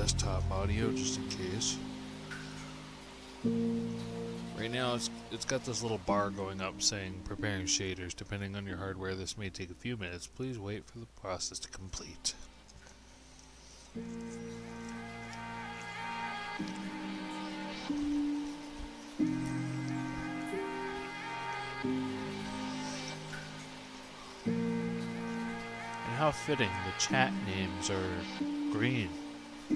desktop audio just in case. Right now it's got this little bar going up saying preparing shaders. Depending on your hardware, this may take a few minutes. Please wait for the process to complete. And how fitting, the chat names are green. I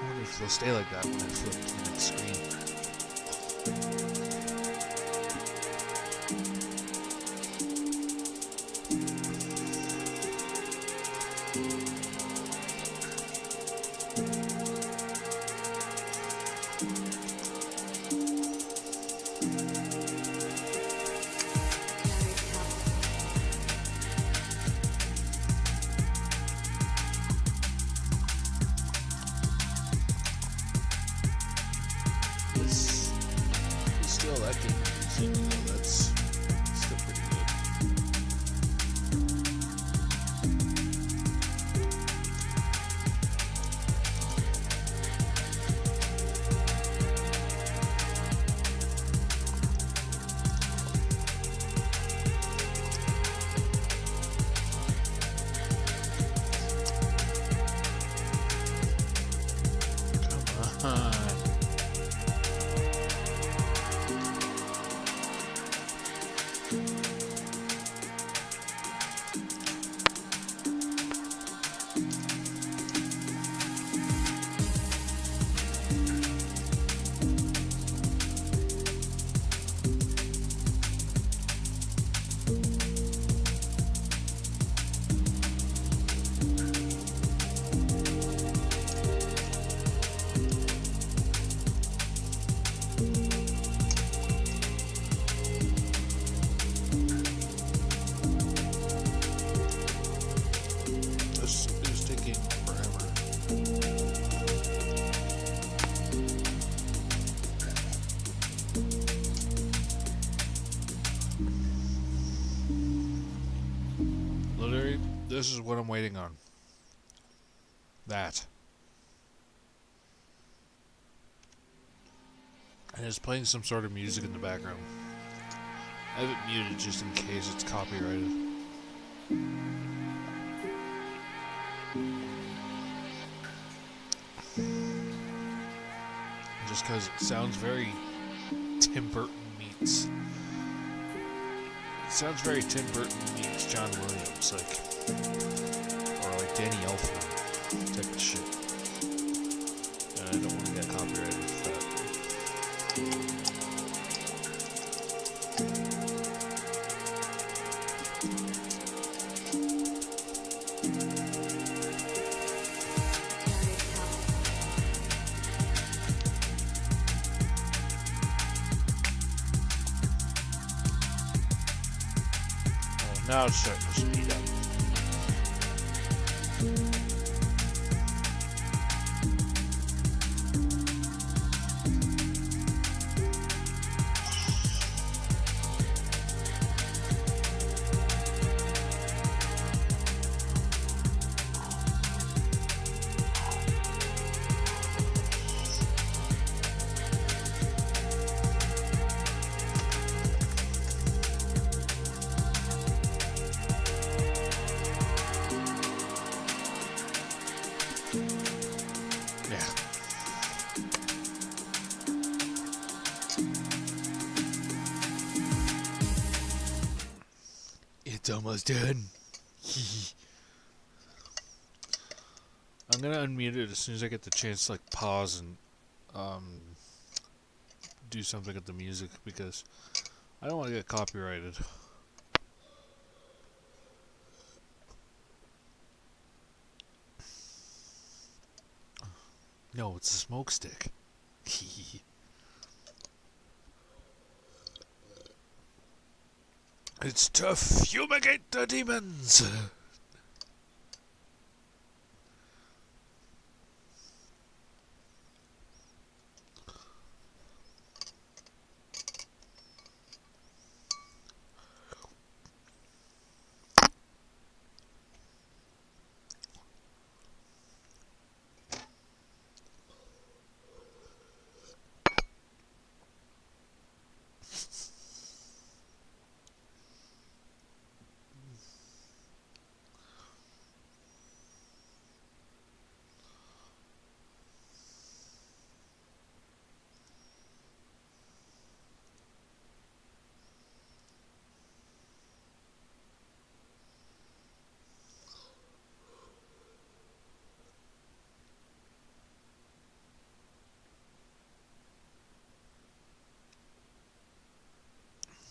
wonder if they'll stay like that when I flip to the next screen. This still that good music, though. That's still pretty good. Come on. This is taking forever. Literally, this is what I'm waiting on. That. And it's playing some sort of music in the background. I have it muted just in case it's copyrighted. Just because it sounds very Tim Burton meets. It sounds very Tim Burton meets John Williams, like, or like Danny Elfman type of shit. And I don't want to get copyrighted for that. Now it's starting to speed up. It's almost done. I'm gonna unmute it as soon as I get the chance to like pause and do something with the music because I don't want to get copyrighted. No, it's a smoke stick. It's to fumigate the demons.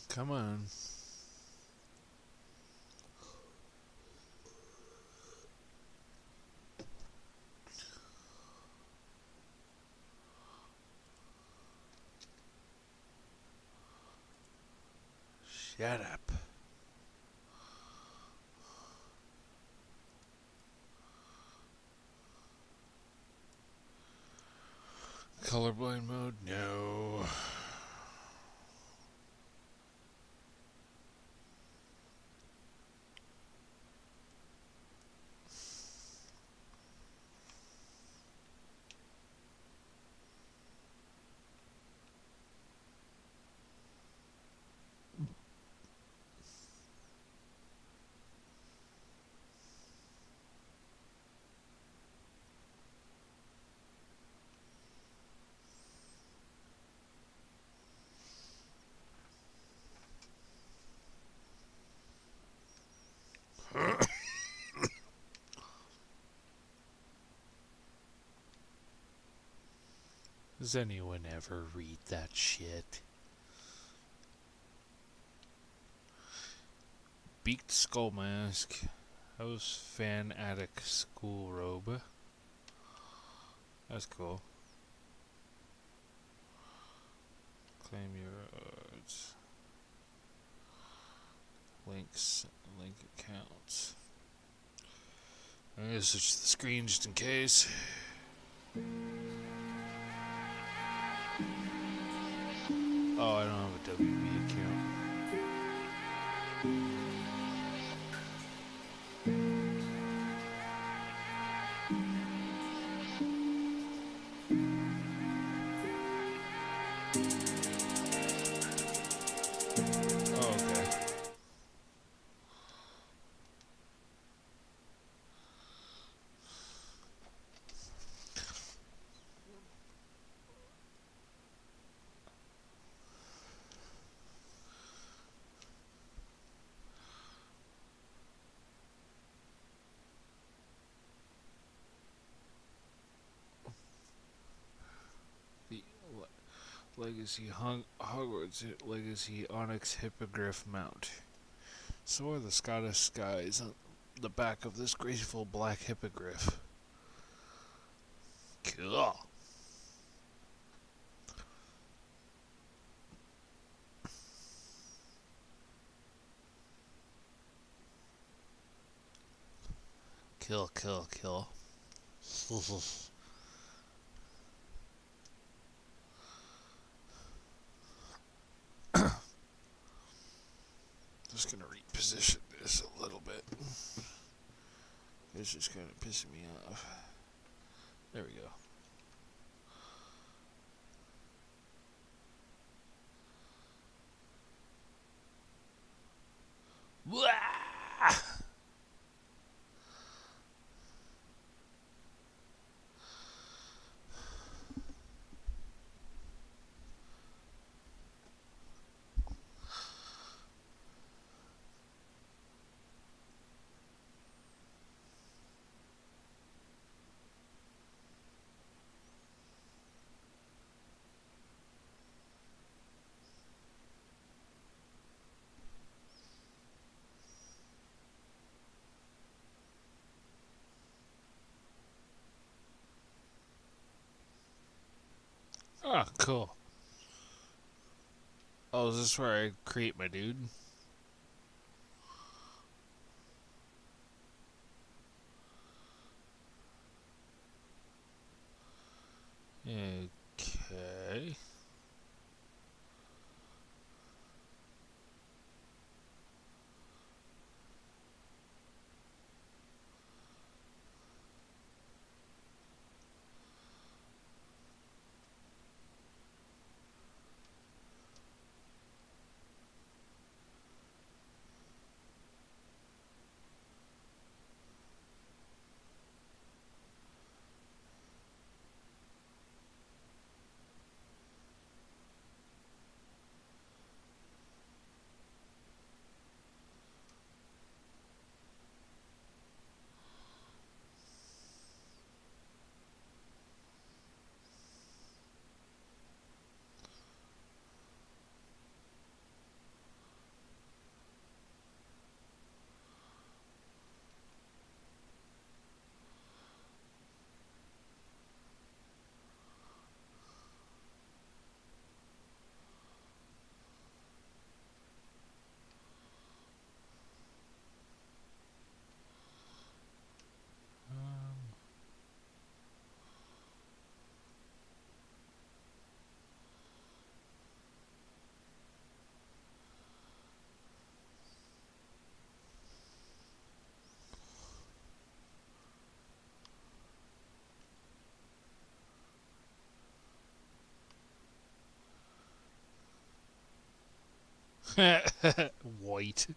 Come on. Shut up. Colorblind mode? No. Does anyone ever read that shit? Beaked skull mask. House fan attic school robe. That's cool. Claim your links, link accounts. I'm gonna switch the screen just in case. Oh, I don't have a WB account. Oh, okay. The Legacy Hogwarts Legacy Onyx Hippogriff Mount. So are the Scottish skies on the back of this graceful black hippogriff. Cool. Kill, kill, kill. Just gonna reposition this a little bit. It's just kind of pissing me off. There we go. Wah! Ah, cool. Oh, is this where I create my dude? Okay. White.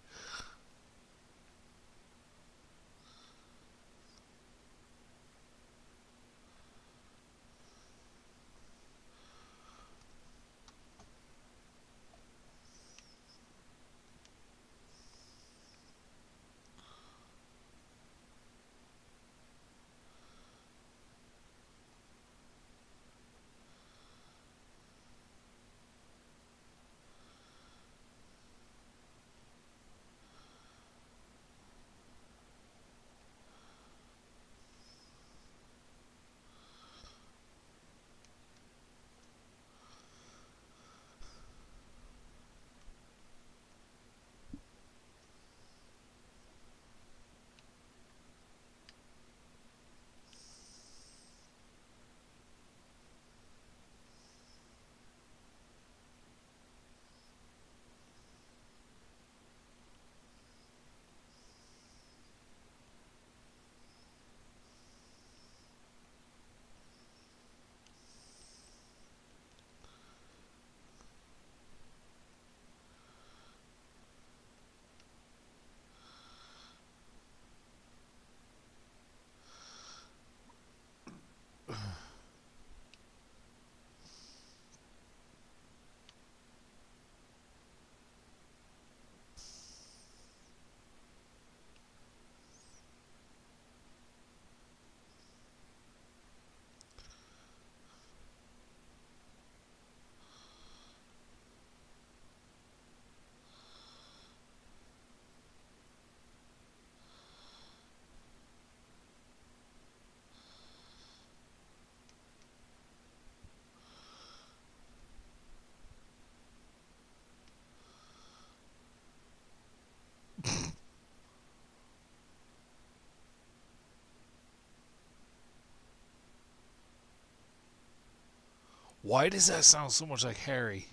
Why does that sound so much like Harry?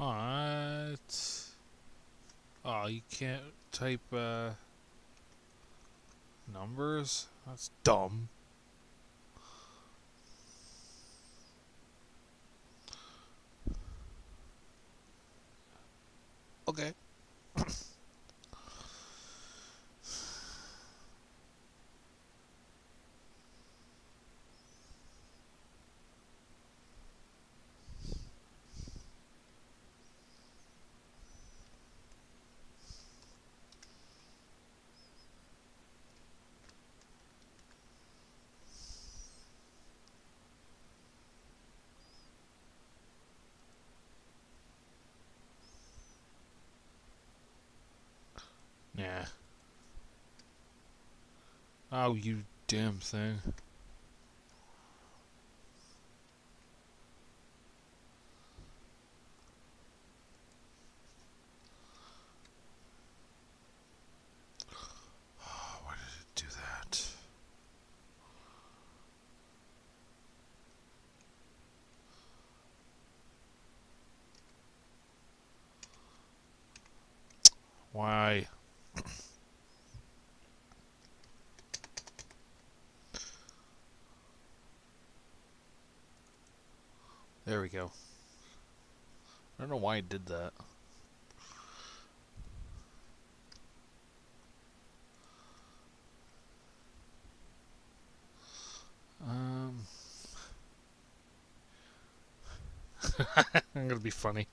Uh, what? Oh, you can't type numbers? That's dumb. Okay. Yeah. Oh, you damn thing. Oh, why did it do that? Why? There we go. I don't know why it did that. Um, I'm gonna be funny.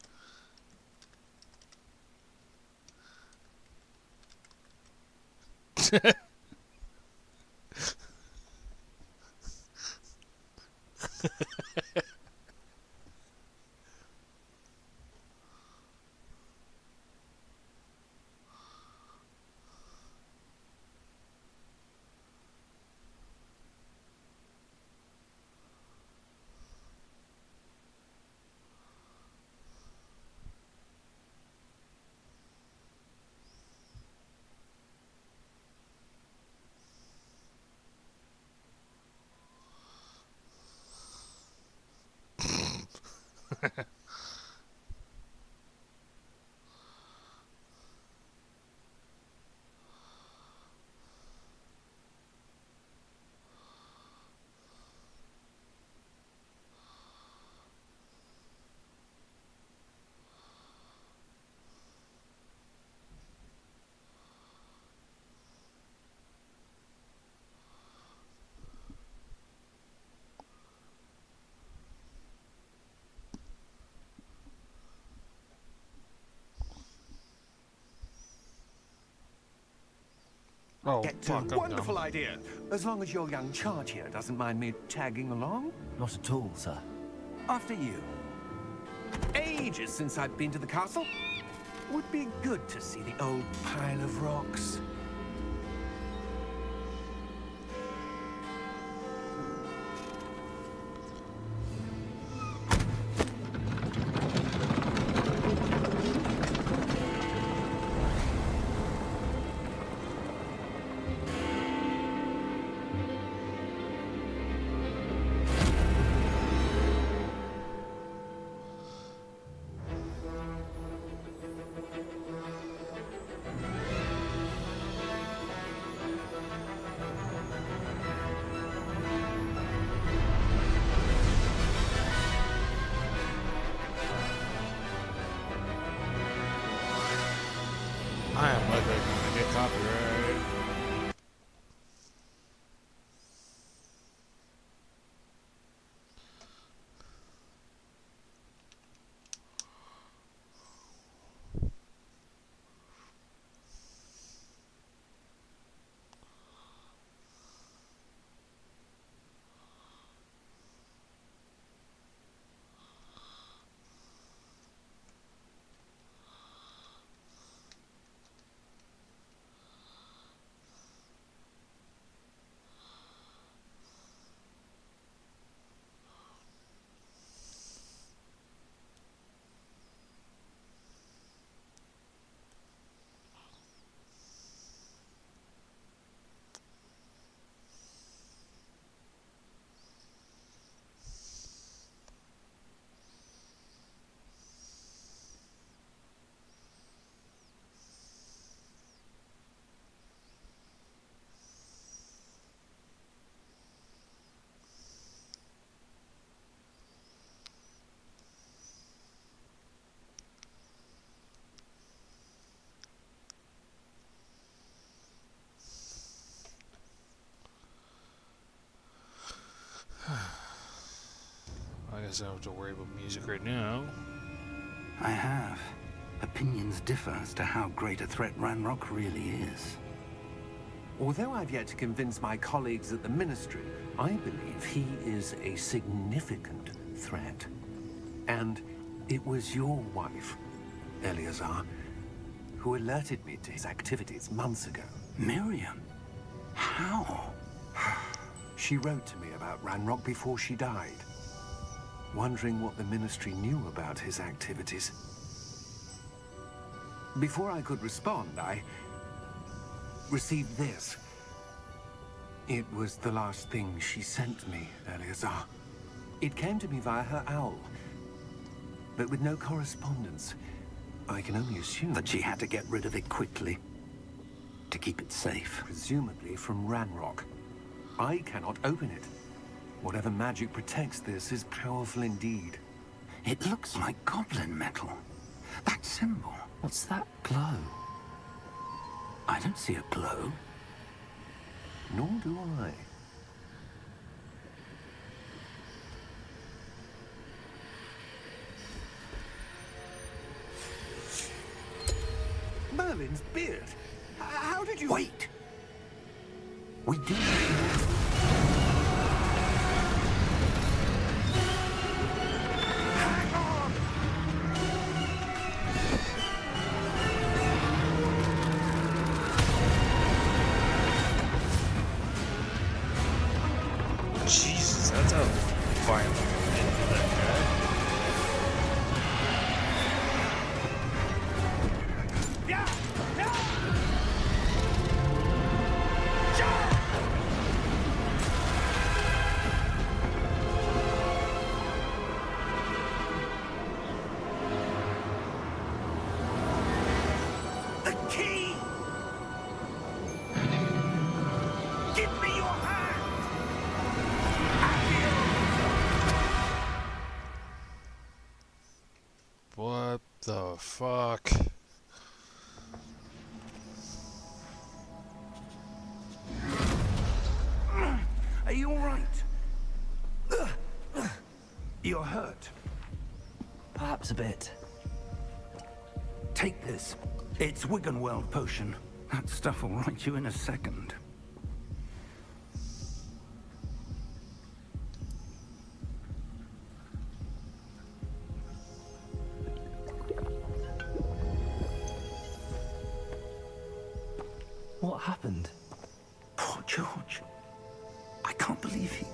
Oh, Get to fuck, I'm wonderful dumb. idea. As long as your young charge here doesn't mind me tagging along. Not at all, sir. After you. Ages since I've been to the castle. Would be good to see the old pile of rocks. I am likely going to get copyright. guess I don't have to worry about music right now. I have. Opinions differ as to how great a threat Ranrock really is. Although I've yet to convince my colleagues at the Ministry, I believe he is a significant threat. And it was your wife, Eleazar, who alerted me to his activities months ago. Miriam? How? She wrote to me about Ranrock before she died, wondering what the Ministry knew about his activities. Before I could respond, I received this. It was the last thing she sent me, Eleazar. It came to me via her owl, but with no correspondence. I can only assume That she had to get rid of it quickly. To keep it safe. presumably from Ranrock. I cannot open it. Whatever magic protects this is powerful indeed. It looks like goblin metal. That symbol. What's that glow? I don't see a glow. Nor do I. Merlin's beard. How did you... Wait! We do. Hang on! Jesus, that's how violent into that guy. Yeah! Yeah! The key! Give me your hand! What the fuck? Are you all right? You're hurt. Perhaps a bit. Take this. It's Wiggenweld potion. That stuff will right you in a second. What happened? Poor George. I can't believe he...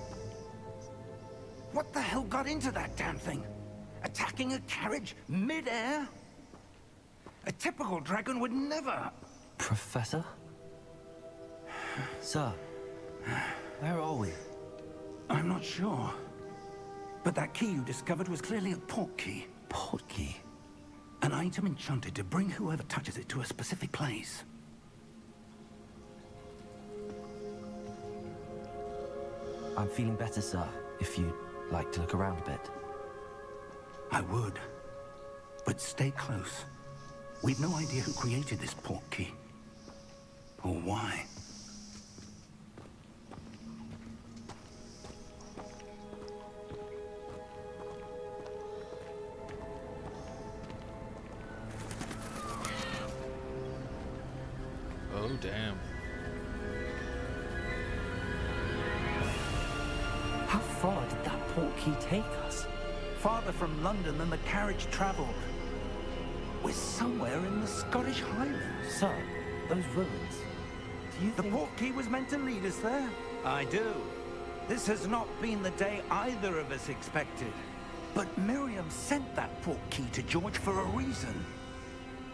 What the hell got into that damn thing? Attacking a carriage mid-air? A typical dragon would never... Professor? Sir, where are we? I'm not sure. But that key you discovered was clearly a port key. Port key? An item enchanted to bring whoever touches it to a specific place. I'm feeling better, sir, if you'd like to look around a bit. I would. But stay close. We've no idea who created this port key. Or why. Oh, damn. How far did that port key take us? Farther from London than the carriage traveled. We're somewhere in the Scottish Highlands. Sir, those ruins. Do you The think... port key was meant to lead us there? I do. This has not been the day either of us expected. But Miriam sent that port key to George for a reason.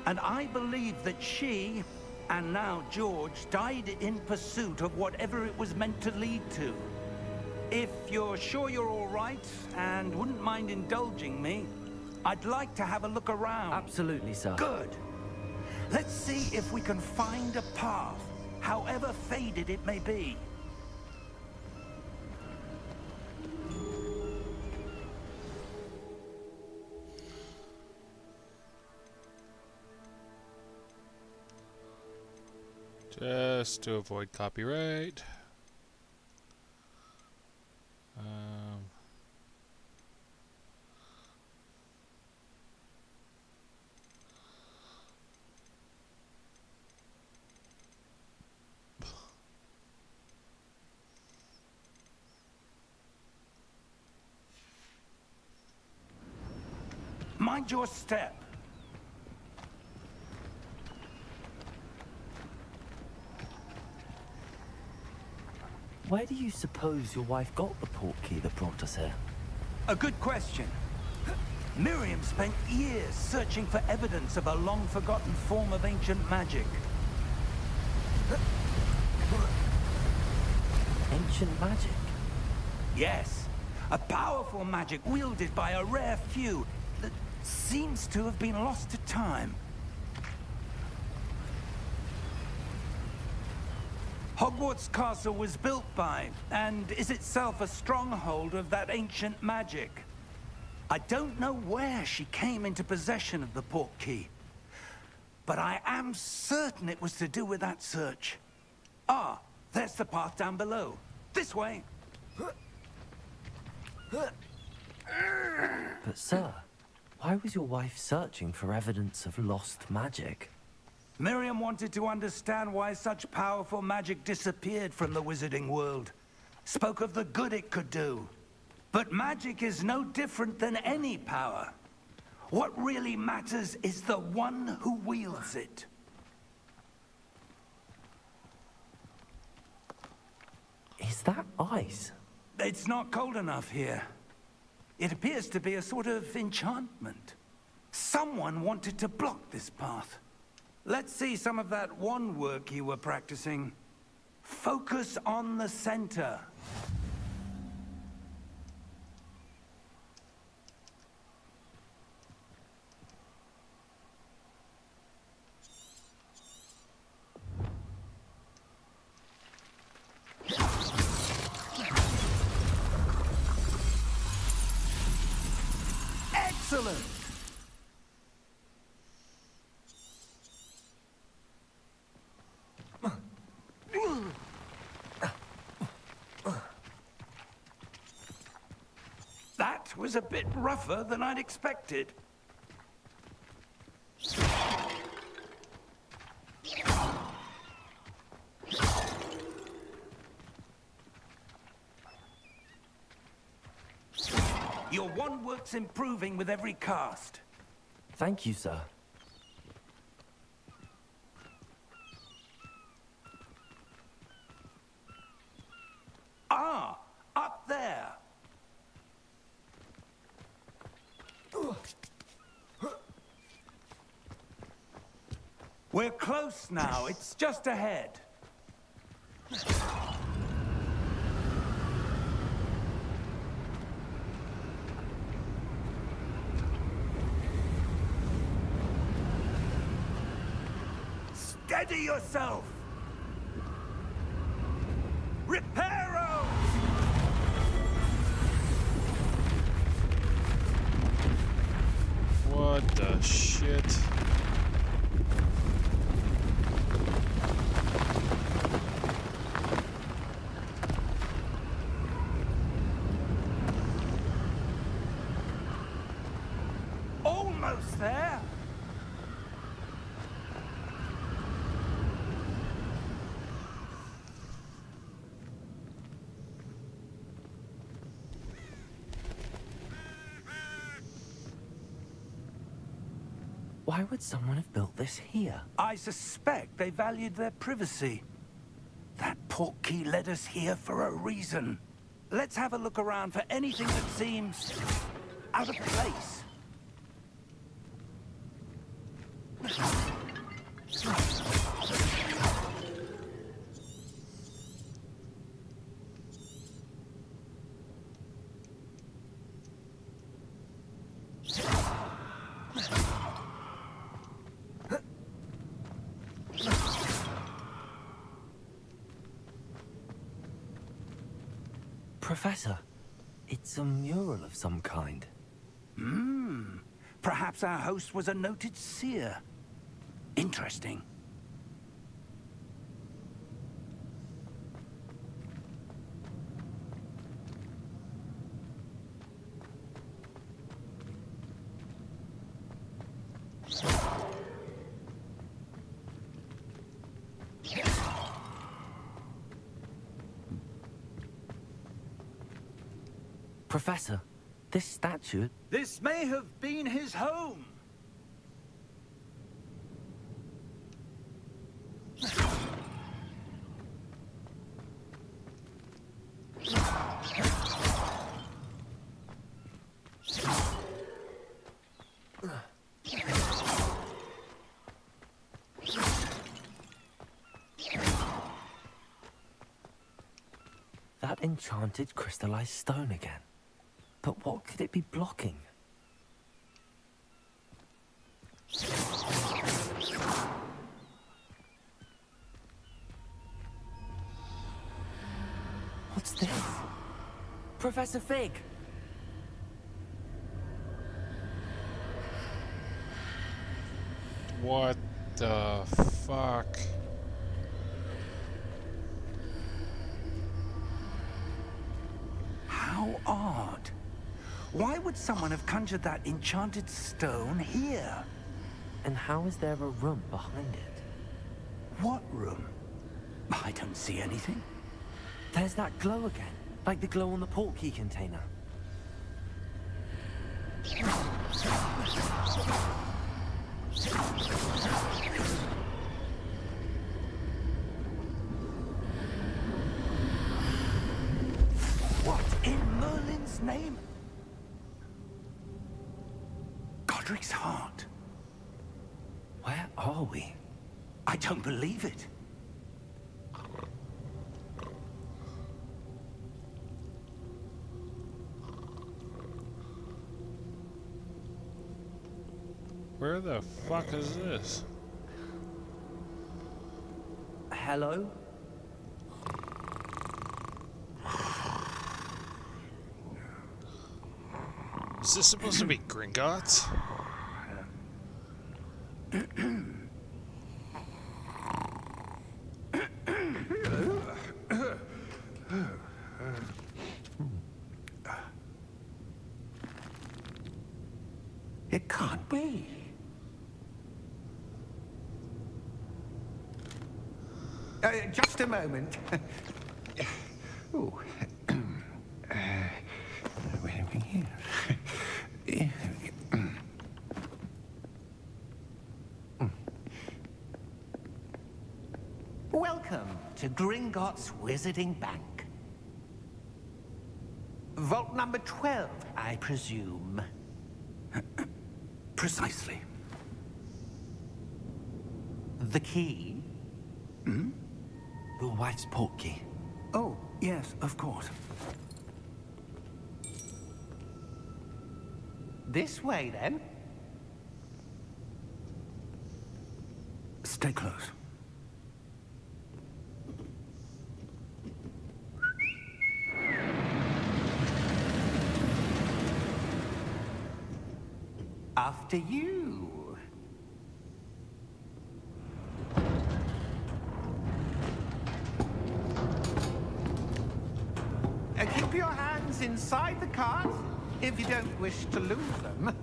And I believe that she, and now George, died in pursuit of whatever it was meant to lead to. If you're sure you're all right, and wouldn't mind indulging me, I'd like to have a look around. Absolutely, sir. Good. Let's see if we can find a path, however faded it may be. Just to avoid copyright. Mind your step. Where do you suppose your wife got the portkey that brought us here? A good question. Miriam spent years searching for evidence of a long-forgotten form of ancient magic. Ancient magic? Yes, a powerful magic wielded by a rare few that seems to have been lost to time. Hogwarts Castle was built by, and is itself a stronghold of that ancient magic. I don't know where she came into possession of the portkey, but I am certain it was to do with that search. Ah, there's the path down below. This way. But sir, why was your wife searching for evidence of lost magic? Miriam wanted to understand why such powerful magic disappeared from the wizarding world. Spoke of the good it could do. But magic is no different than any power. What really matters is the one who wields it. Is that ice? It's not cold enough here. It appears to be a sort of enchantment. Someone wanted to block this path. Let's see some of that wand work you were practicing. Focus on the center. Excellent! That was a bit rougher than I'd expected. Your wand work's improving with every cast. Thank you, sir. Ah, up there. We're close now. It's just ahead. Steady yourself! Reparo! What the shit? Almost there. Why would someone have built this here? I suspect they valued their privacy. That portkey led us here for a reason. Let's have a look around for anything that seems out of place. Professor, it's a mural of some kind. Perhaps our host was a noted seer. Interesting. Professor, This statue... This may have been his home. That enchanted crystallized stone again. But what could it be blocking? What's this? Professor Fig! What the fuck? How odd. Why would someone have conjured that enchanted stone here? And how is there a room behind it? What room? I don't see anything. There's that glow again, like the glow on the portkey container. What in Merlin's name? Godric's heart. Where are we? I don't believe it. Where the fuck is this? Hello? Is this supposed to be Gringotts? It can't be. Just a moment. Ooh. Where are we here? Welcome to Gringotts Wizarding Bank. Vault number 12, I presume. Precisely. The key? Your wife's portkey. Oh, yes, of course. This way, then. Stay close. After you. Keep your hands inside the cart if you don't wish to lose them.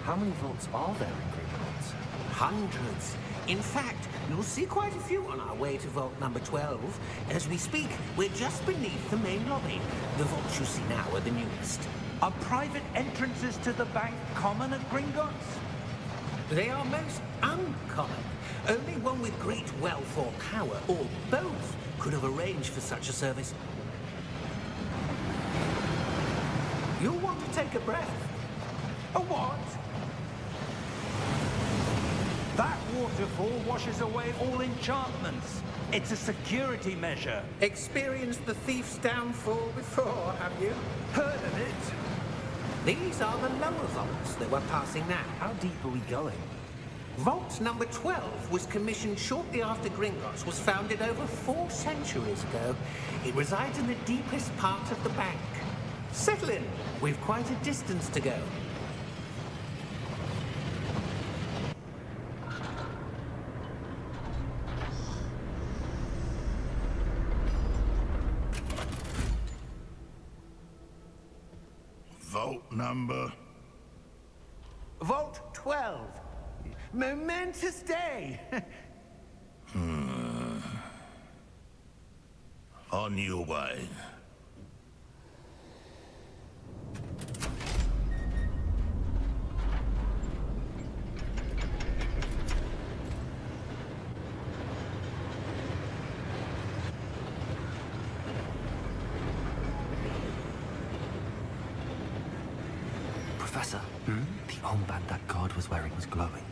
How many vaults are there in Gringotts? Hundreds. In fact, you'll see quite a few on our way to vault number 12. As we speak, we're just beneath the main lobby. The vaults you see now are the newest. Are private entrances to the bank common at Gringotts? They are most uncommon. Only one with great wealth or power, or both, could have arranged for such a service. You'll want to take a breath. A what? That waterfall washes away all enchantments. It's a security measure. Experienced the thief's downfall before, have you? Heard of it? These are the lower vaults that we're passing now. How deep are we going? Vault number 12 was commissioned shortly after Gringotts was founded over 4 centuries ago. It resides in the deepest part of the bank. Settle in. We've quite a distance to go. Vault number? Vault 12. Momentous day. On your way. Professor, the armband that guard was wearing was glowing.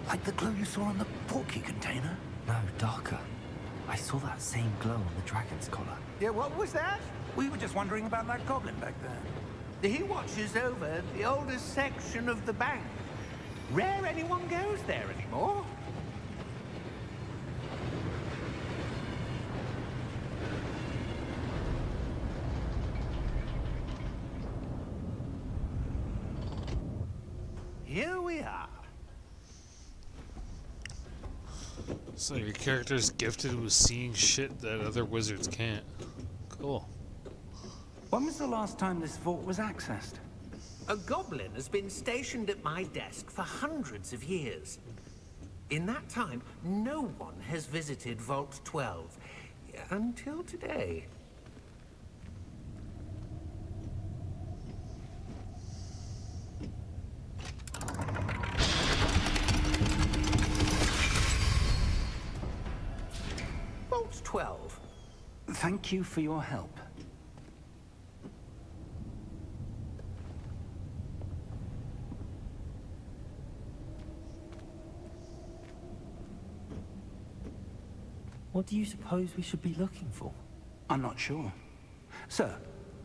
Like the glow you saw on the portkey container? No, darker. I saw that same glow on the dragon's collar. Yeah, what was that? We were just wondering about that goblin back there. He watches over the oldest section of the bank. Rare anyone goes there anymore. Here we are. So your character's gifted with seeing shit that other wizards can't. Cool. When was the last time this vault was accessed? A goblin has been stationed at my desk for hundreds of years. In that time, no one has visited Vault 12. Until today. Vault 12. Thank you for your help. What do you suppose we should be looking for? I'm not sure. Sir,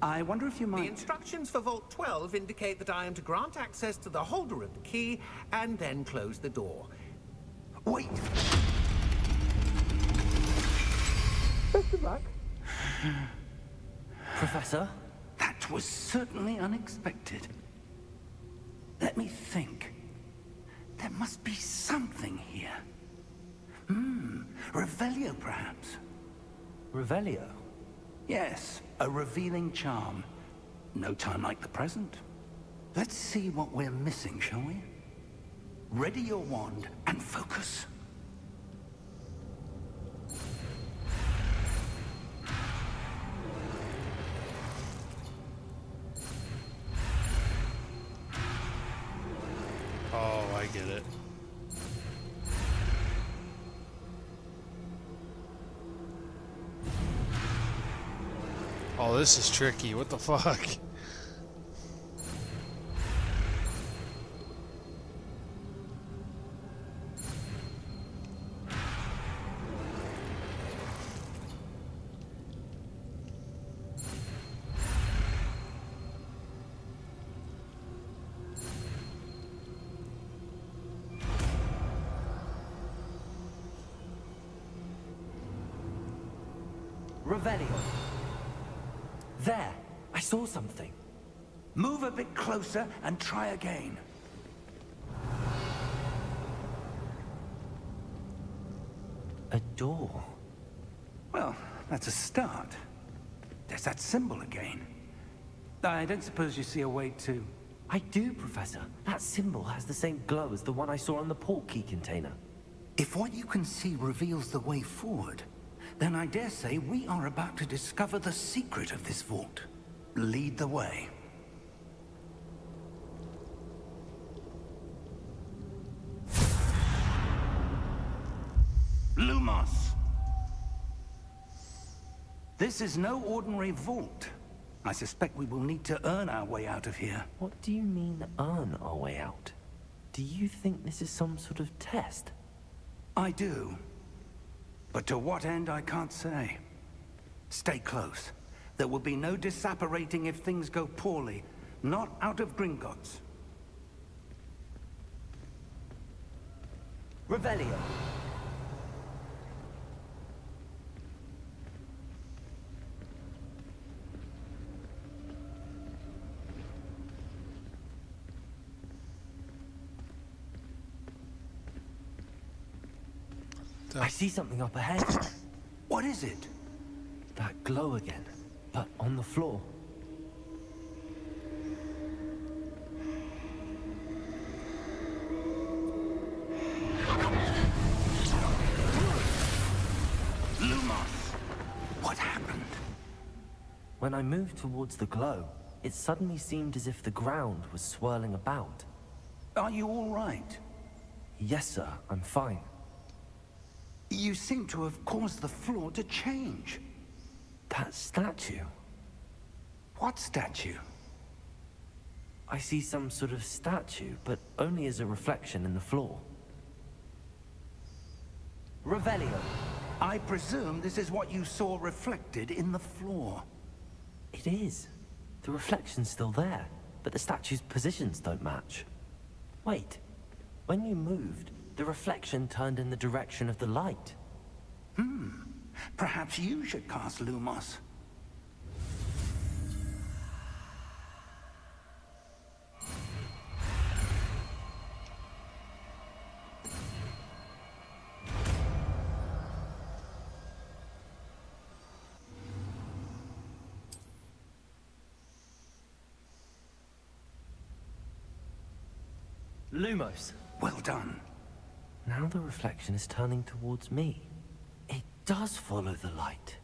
I wonder if you The might... instructions for Vault 12 indicate that I am to grant access to the holder of the key and then close the door. Wait! Best of luck. Professor? That was certainly unexpected. Let me think. There must be something here. Revelio, perhaps? Revelio? Yes, a revealing charm. No time like the present. Let's see what we're missing, shall we? Ready your wand and focus. Oh, I get it. Oh, this is tricky. What the fuck? Revelio. There! I saw something. Move a bit closer and try again. A door. Well, that's a start. There's that symbol again. I don't suppose you see a way to... I do, Professor. That symbol has the same glow as the one I saw on the portkey container. If what you can see reveals the way forward, then I dare say we are about to discover the secret of this vault. Lead the way. Lumos! This is no ordinary vault. I suspect we will need to earn our way out of here. What do you mean, earn our way out? Do you think this is some sort of test? I do. But to what end, I can't say. Stay close. There will be no disapparating if things go poorly. Not out of Gringotts. Revelio. I see something up ahead. What is it? That glow again, but on the floor. Oh, What happened? When I moved towards the glow, it suddenly seemed as if the ground was swirling about. Are you all right? Yes, sir, I'm fine. You seem to have caused the floor to change. That statue. What statue? I see some sort of statue, but only as a reflection in the floor. Revelio. I presume this is what you saw reflected in the floor. It is. The reflection's still there, but the statue's positions don't match. Wait. When you moved, the reflection turned in the direction of the light. Perhaps you should cast Lumos. Lumos. Well done. Now the reflection is turning towards me. It does follow the light.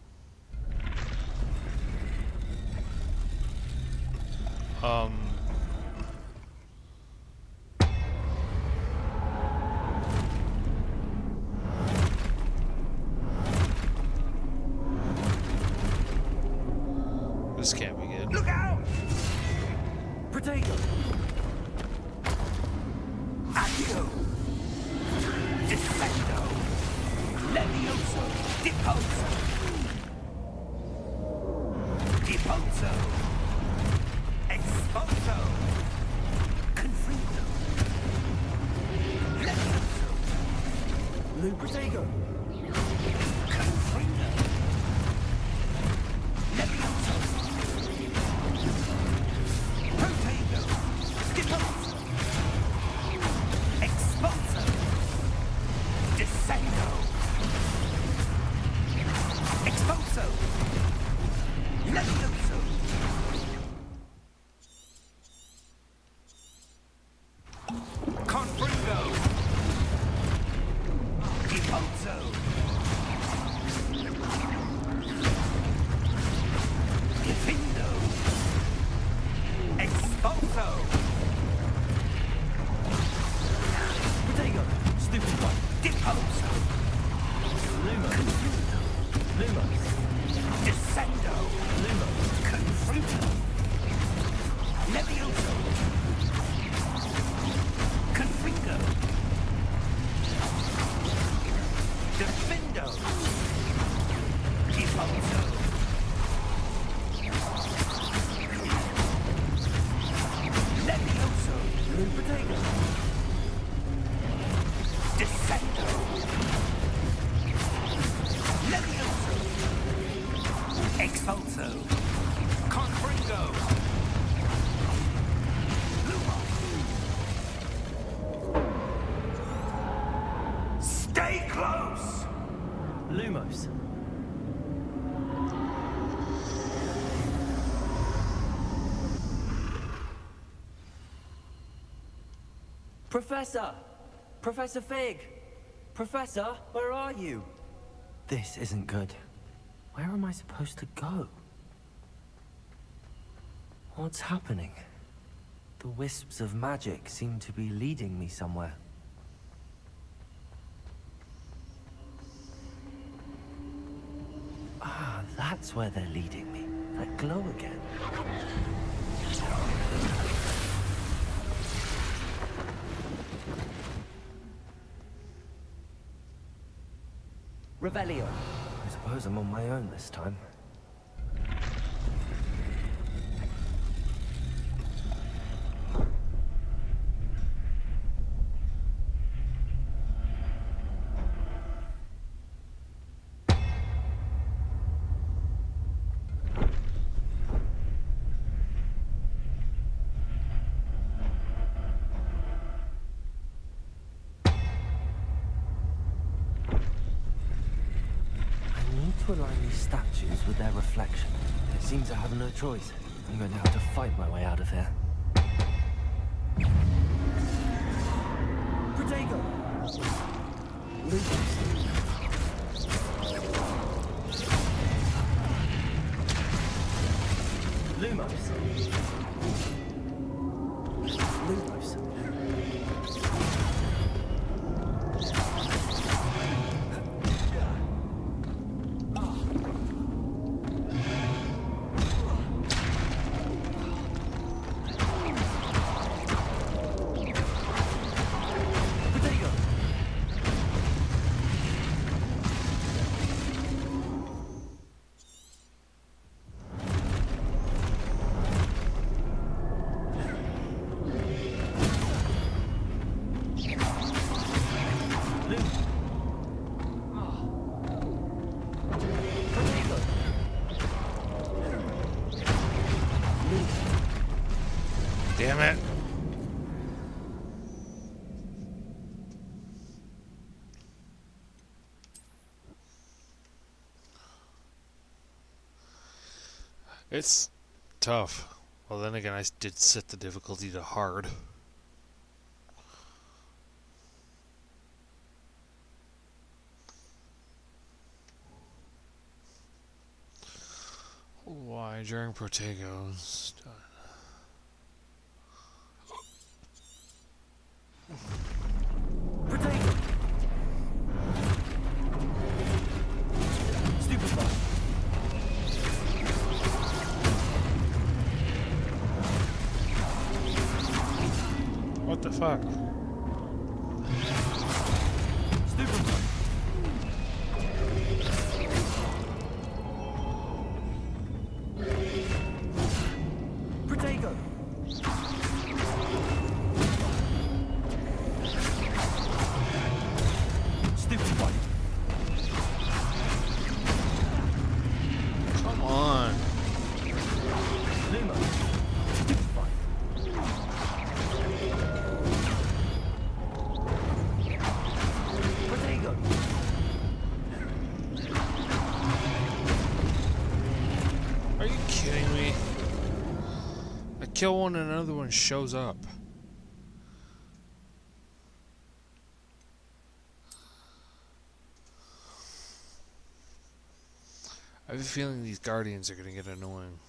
This can't be good. Look out! Protego! Accio! Defendo! Levioso! Deposo! Deposo! Exposo! Confringo! Levioso! Protego! Confringo! Levioso! Protego! Deposo! Exposo! Descendo! Exposo! Levioso! Confringo! Deposo! Defindo! Exposo! Protego! Stupid one! Deposo! Lumos! Lumos! Descendo! Lumos! Confringo! Levioso! Confringo! Defendo! Deposo! Levioso! Protego! Descendo! Levioso! Expulso! Confringo! Lumos! Stay close! Lumos! Professor! Professor Fig! Professor, where are you? This isn't good. Where am I supposed to go? What's happening? The wisps of magic seem to be leading me somewhere. Ah, that's where they're leading me. That glow again. Revelio. I suppose I'm on my own this time. To align these statues with their reflection. It seems I have no choice. I'm going to have to fight my way out of here. Protego! Lucas. Lumos. Lumos. Damn it. It's tough. Well, then again, I did set the difficulty to hard. Why during Protegos? Potato. Stupid bug. What the fuck? Stupid bug. Potato. Stupid bug. Come on. Luma. Stupid bug. Potato. Are you kidding me? I kill one and another one shows up. I have a feeling these guardians are gonna get annoying.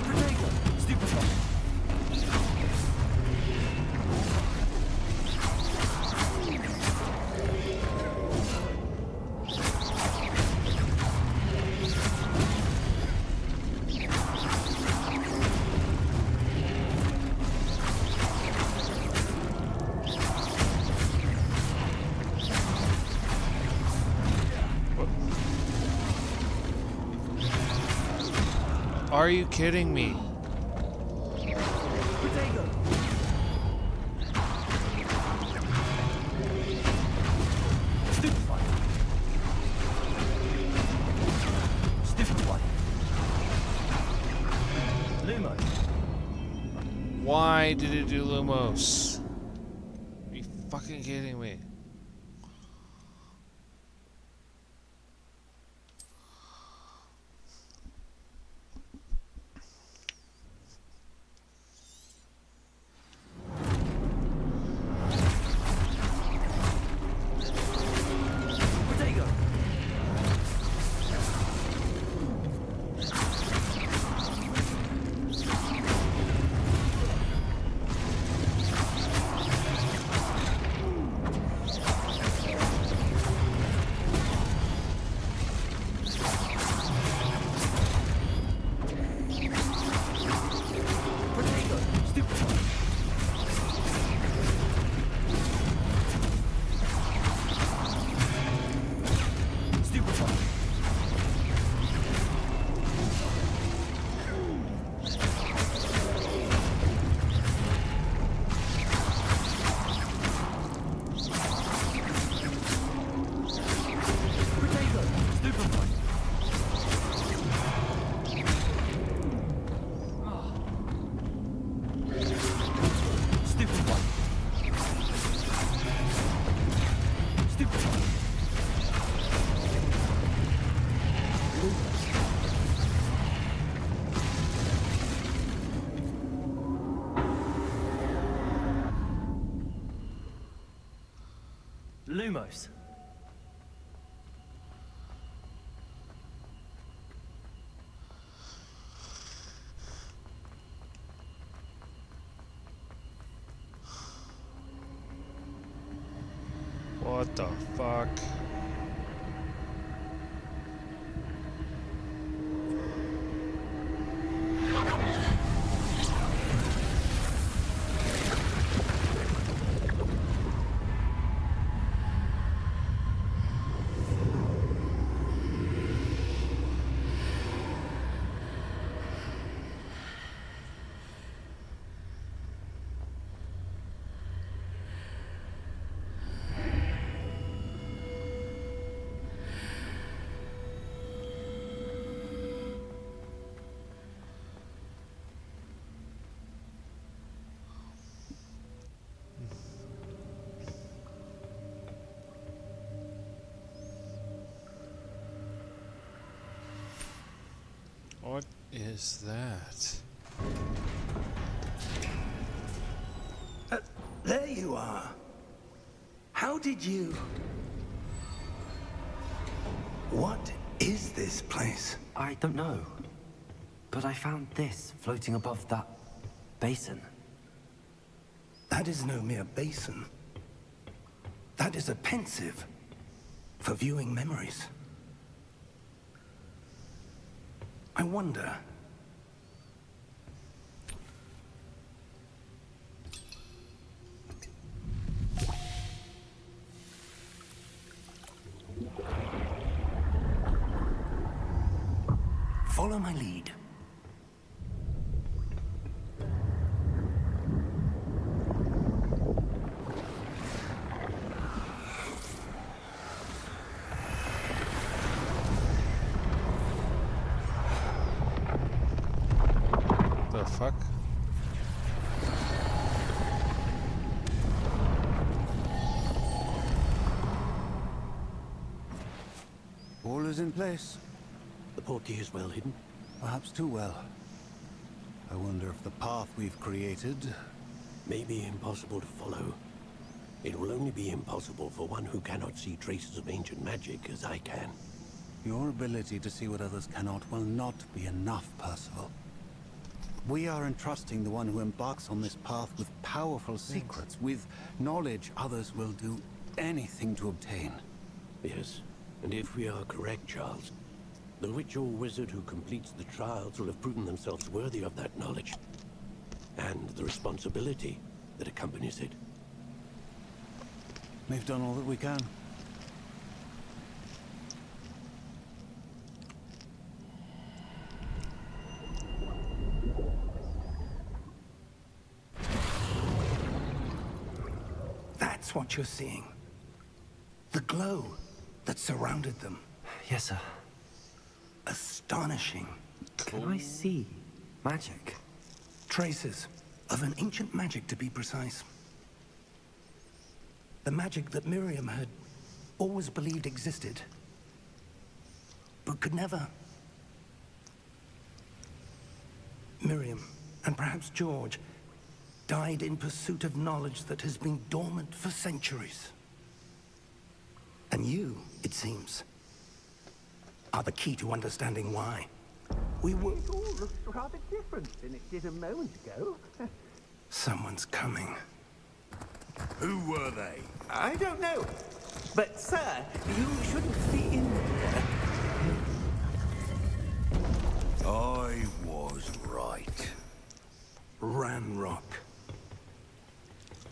Potato. Stupid bug. Are you kidding me? Potato. Stupid bug. Stupid bug. Lumo. Why did it do Lumos? Are you fucking kidding me? Potato. Potato. Stupid bug. Stupid bug. Potato. Stupid bug. Stupid bug. Stupid bug. Lumos. What the fuck? What is that? There you are. How did you... What is this place? I don't know. But I found this floating above that basin. That is no mere basin. That is a pensive for viewing memories. I wonder... Follow my lead. The fuck? All is in place. The portkey is well hidden. Perhaps too well. I wonder if the path we've created... May be impossible to follow. It will only be impossible for one who cannot see traces of ancient magic as I can. Your ability to see what others cannot will not be enough, Percival. We are entrusting the one who embarks on this path with powerful secrets, with knowledge others will do anything to obtain. Yes, and if we are correct, Charles, the witch or wizard who completes the trials will have proven themselves worthy of that knowledge, and the responsibility that accompanies it. We've done all that we can. That's what you're seeing. The glow that surrounded them. Yes, sir. Astonishing. Can I see magic? Traces of an ancient magic, to be precise. The magic that Miriam had always believed existed, but could never. Miriam, and perhaps George, died in pursuit of knowledge that has been dormant for centuries. And you, it seems, are the key to understanding why. It all looks rather different than it did a moment ago. Someone's coming. Who were they? I don't know. But, sir, you shouldn't be in here. I was right. Ranrock.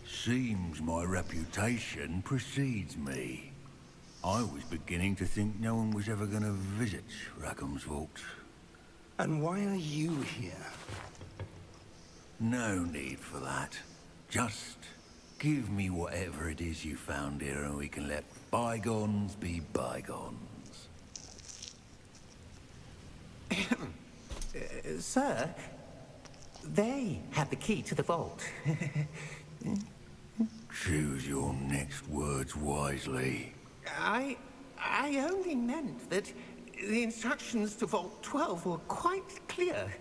Seems my reputation precedes me. I was beginning to think no one was ever going to visit Rackham's vault. And why are you here? No need for that. Just give me whatever it is you found here and we can let bygones be bygones. Sir, they have the key to the vault. Choose your next words wisely. I only meant that the instructions to Vault 12 were quite clear.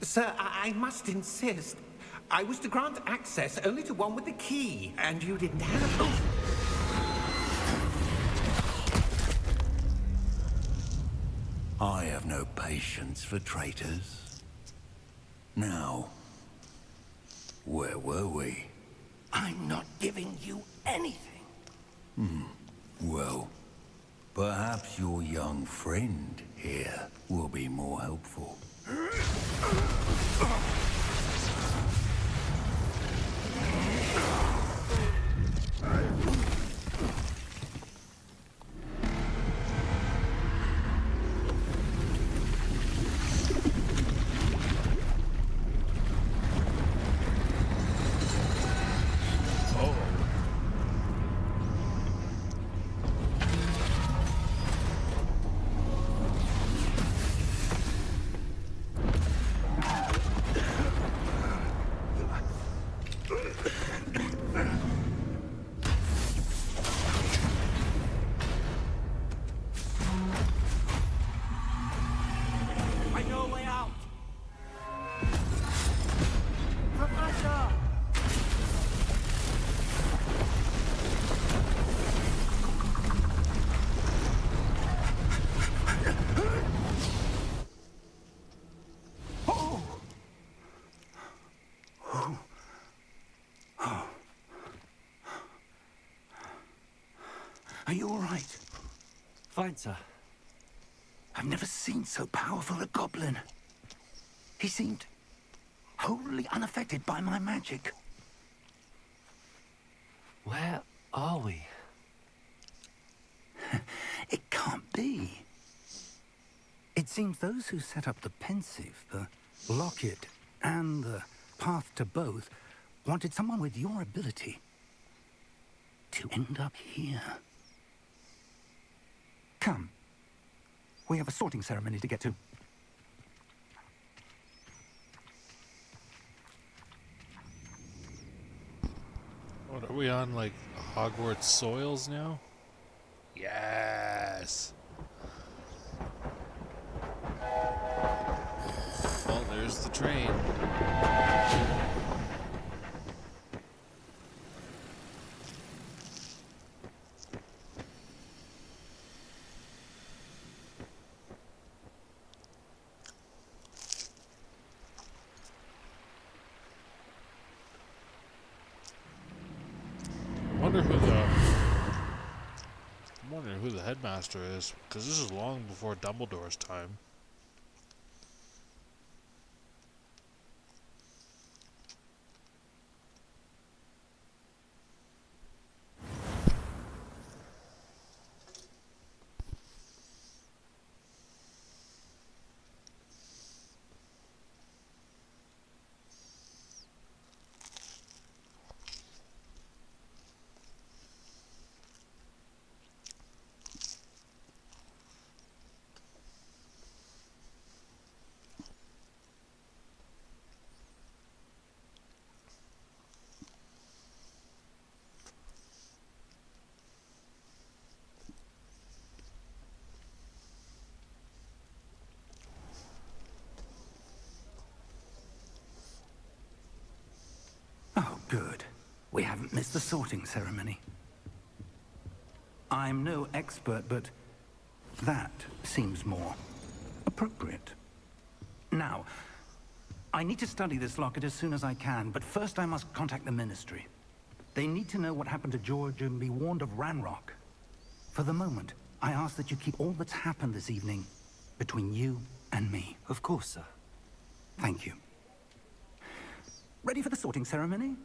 Sir, I must insist. I was to grant access only to one with the key, and you didn't have... Oh. I have no patience for traitors. Now, where were we? I'm not giving you anything. Well, perhaps your young friend here will be more helpful. I know a way out. Professor! Are you all right? Fine, sir. I've never seen so powerful a goblin. He seemed wholly unaffected by my magic. Where are we? It can't be. It seems those who set up the pensive, the locket, and the path to both wanted someone with your ability to end up here. Come. We have a sorting ceremony to get to. What are we on, like, Hogwarts soils now? Yes! Well, there's the train. I'm wondering who the headmaster is, because this is long before Dumbledore's time. Oh, good. We haven't missed the sorting ceremony. I'm no expert, but that seems more appropriate. Now, I need to study this locket as soon as I can, but first I must contact the Ministry. They need to know what happened to George and be warned of Ranrock. For the moment, I ask that you keep all that's happened this evening between you and me. Of course, sir. Thank you. Ready for the sorting ceremony?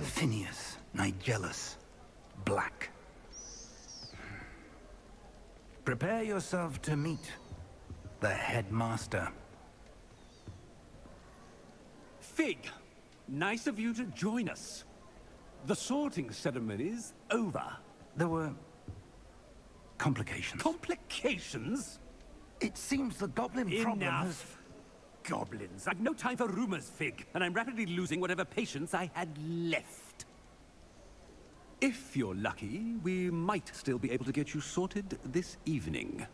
Phineas, Nigellus, Black. Prepare yourself to meet the headmaster. Fig, nice of you to join us. The sorting ceremony's over. There were complications. Complications? It seems the goblin problem has... Enough. Goblins. I've no time for rumors, Fig, and I'm rapidly losing whatever patience I had left. If you're lucky, we might still be able to get you sorted this evening.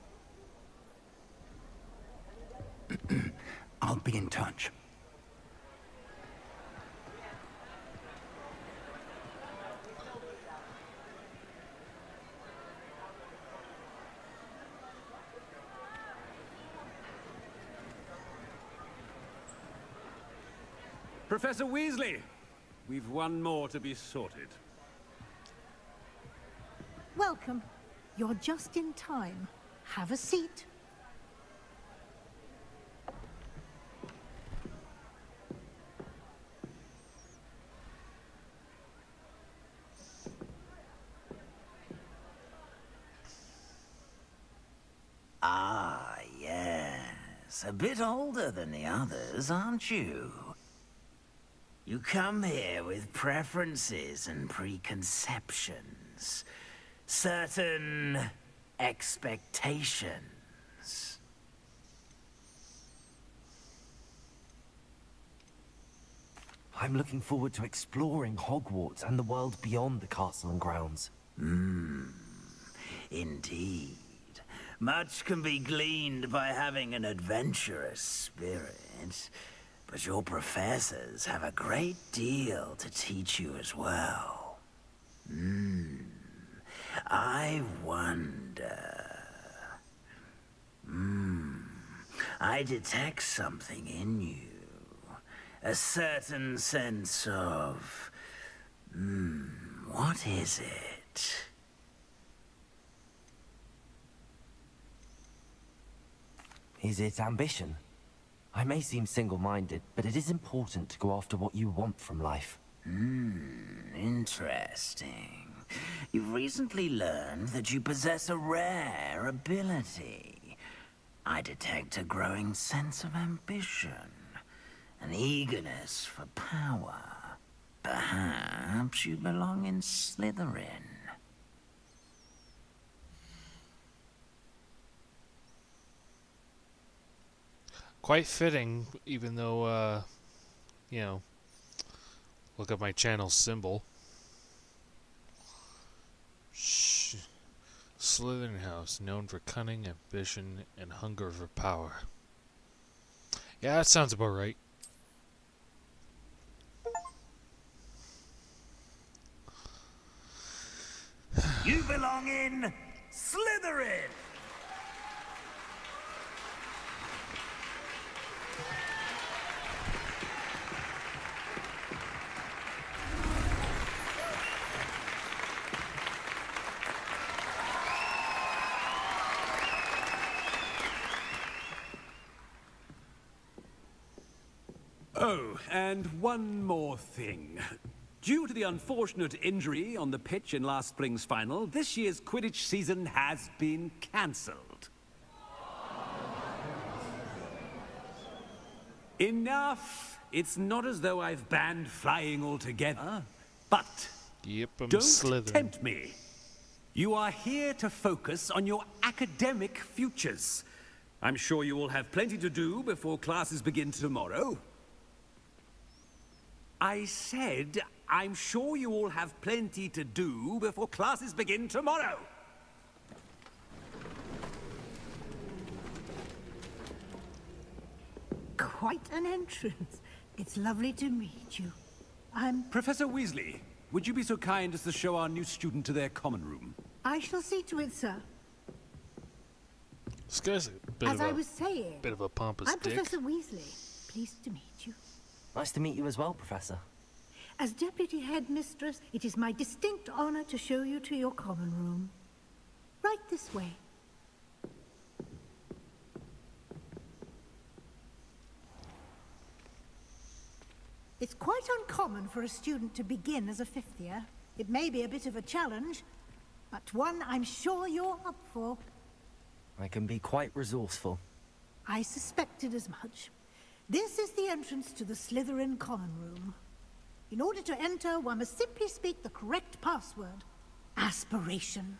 I'll be in touch. Professor Weasley, we've one more to be sorted. Welcome. You're just in time. Have a seat. Ah, yes. A bit older than the others, aren't you? You come here with preferences and preconceptions. Certain expectations. I'm looking forward to exploring Hogwarts and the world beyond the castle and grounds. Indeed. Much can be gleaned by having an adventurous spirit, but your professors have a great deal to teach you as well. I wonder... I detect something in you. A certain sense of... what is it? Is it ambition? I may seem single-minded, but it is important to go after what you want from life. Interesting. You've recently learned that you possess a rare ability. I detect a growing sense of ambition, an eagerness for power. Perhaps you belong in Slytherin. Quite fitting, even though, you know, look at my channel symbol. Shh. Slytherin House, known for cunning, ambition, and hunger for power. Yeah, that sounds about right. You belong in Slytherin! Oh, and one more thing. Due to the unfortunate injury on the pitch in last spring's final, this year's Quidditch season has been cancelled. Enough! It's not as though I've banned flying altogether, but Yep, I'm don't Slytherin. tempt me. You are here to focus on your academic futures. I'm sure you will have plenty to do before classes begin tomorrow. I said, I'm sure you all have plenty to do before classes begin tomorrow. Quite an entrance. It's lovely to meet you. I'm... Professor Weasley, would you be so kind as to show our new student to their common room? I shall see to it, sir. This guy's a bit, As I was saying, bit of a pompous I'm dick. Professor Weasley. Pleased to meet you. Nice to meet you as well, Professor. As Deputy Headmistress, it is my distinct honor to show you to your common room. Right this way. It's quite uncommon for a student to begin as a fifth year. It may be a bit of a challenge, but one I'm sure you're up for. I can be quite resourceful. I suspected as much. This is the entrance to the Slytherin common room. In order to enter, one must simply speak the correct password. Aspiration.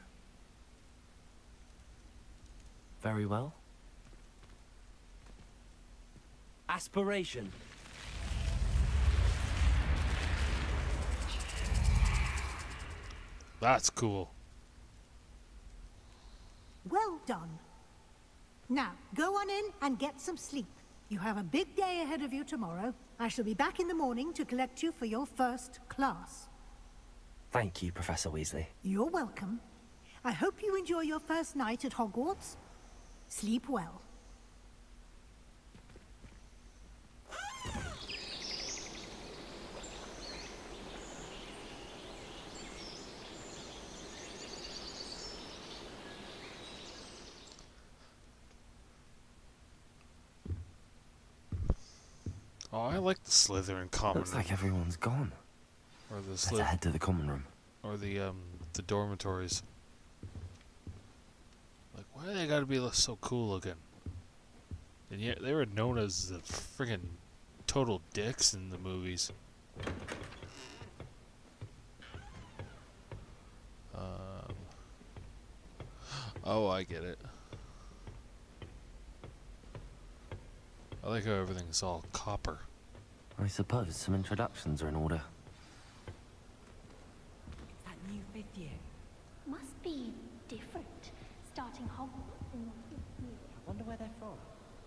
Very well. Aspiration. That's cool. Well done. Now, go on in and get some sleep. You have a big day ahead of you tomorrow. I shall be back in the morning to collect you for your first class. Thank you, Professor Weasley. You're welcome. I hope you enjoy your first night at Hogwarts. Sleep well. Oh, I like the Slytherin common Looks room. like everyone's gone. Or the Let's Slytherin. head to the common room. Or the dormitories. Like, why do they gotta be so cool looking? And yet they were known as the friggin' total dicks in the movies. Oh, I get it. I like how everything's all copper. I suppose some introductions are in order. It's that new 5th year. Must be different. Starting Hogwarts in the 5th year. I wonder where they're from.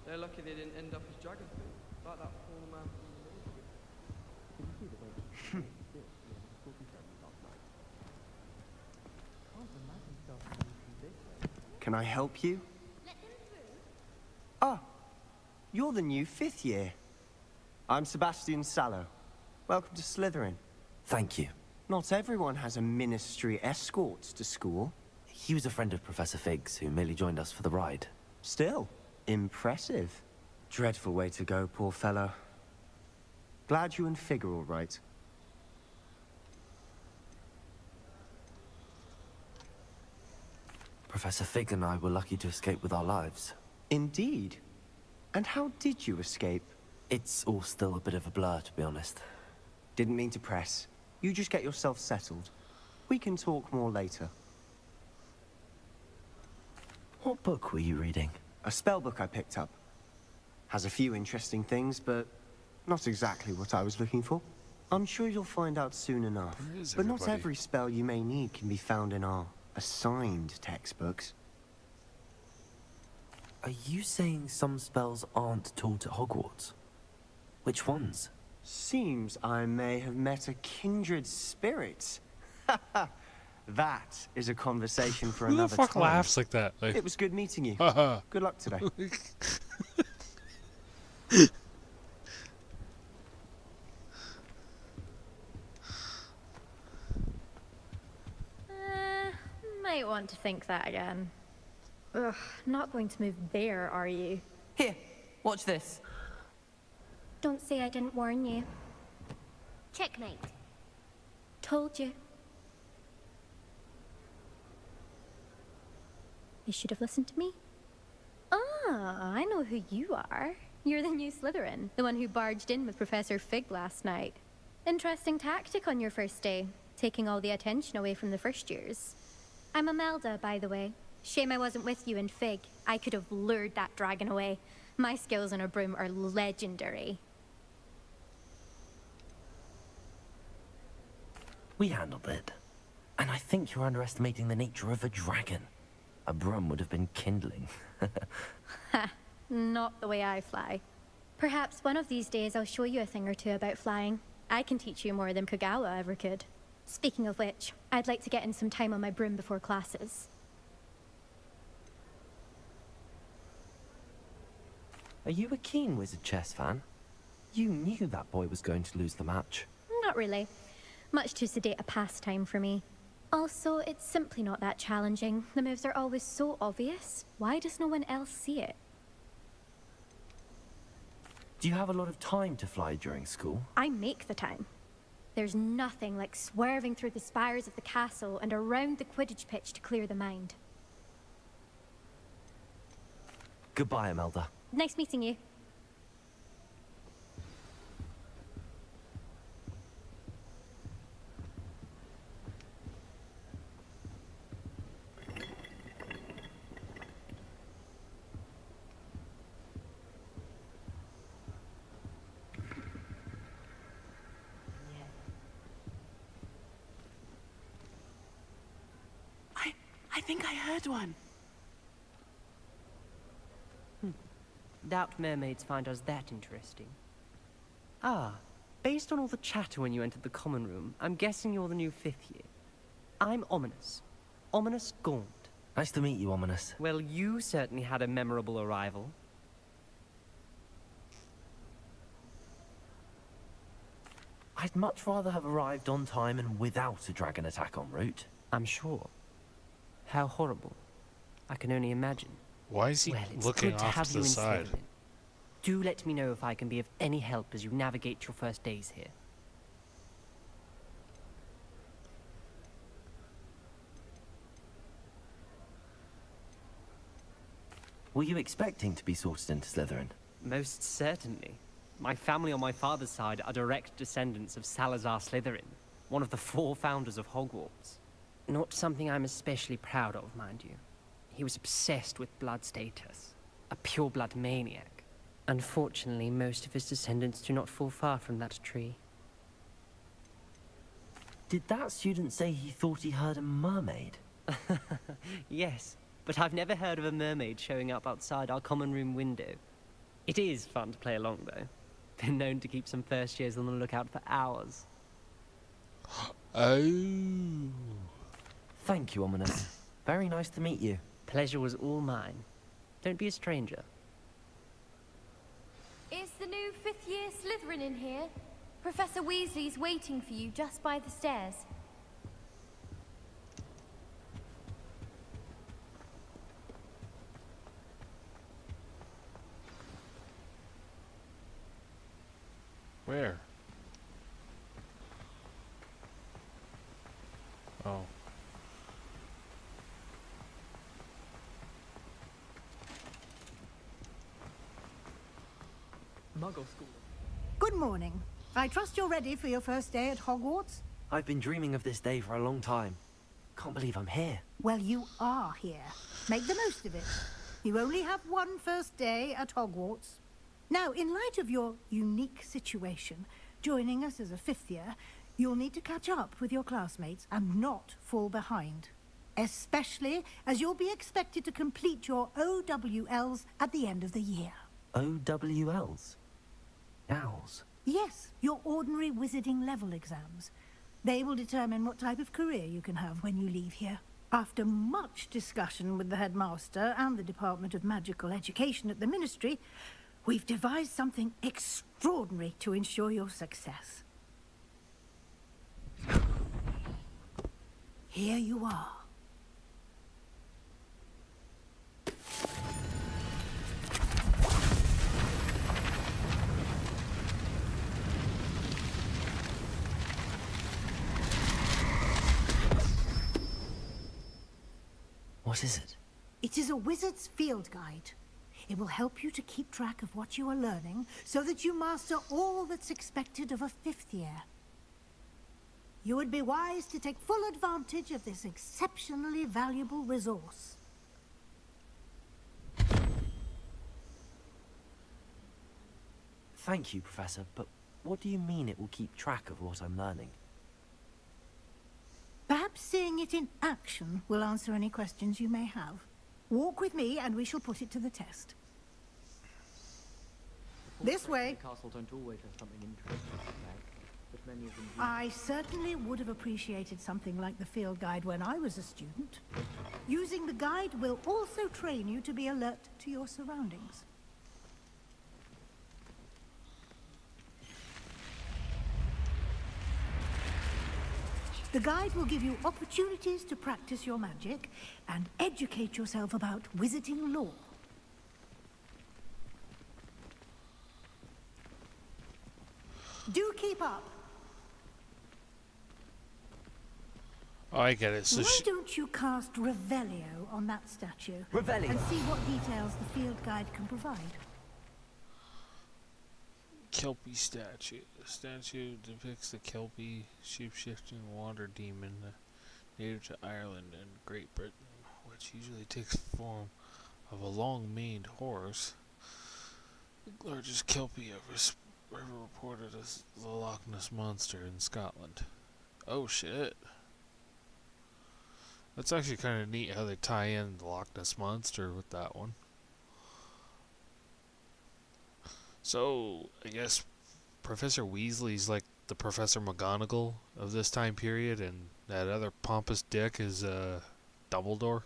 They're lucky they didn't end up as dragon food, like that poor man from the military. Can I help you? Ah, you're the new 5th year. I'm Sebastian Sallow. Welcome to Slytherin. Thank you. Not everyone has a ministry escort to school. He was a friend of Professor Fig's who merely joined us for the ride. Still, impressive. Dreadful way to go, poor fellow. Glad you and Fig are all right. Professor Fig and I were lucky to escape with our lives. Indeed. And how did you escape? It's all still a bit of a blur, to be honest. Didn't mean to press. You just get yourself settled. We can talk more later. What book were you reading? A spell book I picked up. Has a few interesting things, but not exactly what I was looking for. I'm sure you'll find out soon enough. But not every spell you may need can be found in our assigned textbooks. Are you saying some spells aren't taught at Hogwarts? Which ones? Seems I may have met a kindred spirit. That is a conversation for Who another the fuck time. laughs like that? Like, It was good meeting you. Good luck today. Might want to think that again. Ugh, not going to move there, are you? Here, watch this. Don't say I didn't warn you. Checkmate. Told you. You should have listened to me. Ah, I know who you are. You're the new Slytherin, the one who barged in with Professor Fig last night. Interesting tactic on your first day, taking all the attention away from the first years. I'm Imelda, by the way. Shame I wasn't with you in Fig. I could have lured that dragon away. My skills on a broom are legendary. We handled it. And I think you're underestimating the nature of a dragon. A broom would have been kindling. Ha, not the way I fly. Perhaps one of these days I'll show you a thing or two about flying. I can teach you more than Kogawa ever could. Speaking of which, I'd like to get in some time on my broom before classes. Are you a keen Wizard Chess fan? You knew that boy was going to lose the match. Not really. Much too sedate a pastime for me. Also, it's simply not that challenging. The moves are always so obvious. Why does no one else see it? Do you have a lot of time to fly during school? I make the time. There's nothing like swerving through the spires of the castle and around the Quidditch pitch to clear the mind. Goodbye, Imelda. Nice meeting you. I think I heard one. Doubt mermaids find us that interesting. Ah, based on all the chatter when you entered the common room, I'm guessing you're the new 5th year. I'm Ominous. Ominous Gaunt. Nice to meet you, Ominous. Well, you certainly had a memorable arrival. I'd much rather have arrived on time and without a dragon attack en route. I'm sure. How horrible. I can only imagine. Why is he well, it's looking good to off have to you the in side? Slytherin. Do let me know if I can be of any help as you navigate your first days here. Were you expecting to be sorted into Slytherin? Most certainly. My family on my father's side are direct descendants of Salazar Slytherin, one of the 4 founders of Hogwarts. Not something I'm especially proud of, mind you. He was obsessed with blood status, a pure-blood maniac. Unfortunately, most of his descendants do not fall far from that tree. Did that student say he thought he heard a mermaid? Yes, but I've never heard of a mermaid showing up outside our common room window. It is fun to play along, though. Been known to keep some first years on the lookout for hours. Oh. Thank you, Ominous. Very nice to meet you. Pleasure was all mine. Don't be a stranger. Is the new 5th year Slytherin in here? Professor Weasley's waiting for you just by the stairs. Where? Oh. Muggle school. Good morning. I trust you're ready for your first day at Hogwarts? I've been dreaming of this day for a long time. Can't believe I'm here. Well, you are here. Make the most of it. You only have one first day at Hogwarts. Now, in light of your unique situation, joining us as a 5th year, you'll need to catch up with your classmates and not fall behind. Especially as you'll be expected to complete your OWLs at the end of the year. OWLs? Owls? Yes, your ordinary wizarding level exams. They will determine what type of career you can have when you leave here. After much discussion with the headmaster and the Department of Magical Education at the Ministry, we've devised something extraordinary to ensure your success. Here you are. What is it? It is a wizard's field guide. It will help you to keep track of what you are learning so that you master all that's expected of a 5th year. You would be wise to take full advantage of this exceptionally valuable resource. Thank you, Professor, but what do you mean it will keep track of what I'm learning? Perhaps seeing it in action will answer any questions you may have. Walk with me and we shall put it to the test. This way. The castle don't always have something interesting to say, but many of them do. I certainly would have appreciated something like the field guide when I was a student. Using the guide will also train you to be alert to your surroundings. The guide will give you opportunities to practice your magic and educate yourself about wizarding lore. Do keep up. Oh, I get it. So Why don't you cast Revelio on that statue? Revelio? And see what details the field guide can provide. Kelpie statue. The statue depicts the Kelpie shape-shifting water demon native to Ireland and Great Britain, which usually takes the form of a long-maned horse. The largest Kelpie ever reported as the Loch Ness Monster in Scotland. Oh shit. That's actually kind of neat how they tie in the Loch Ness Monster with that one. So, I guess Professor Weasley's like the Professor McGonagall of this time period, and that other pompous dick is Dumbledore.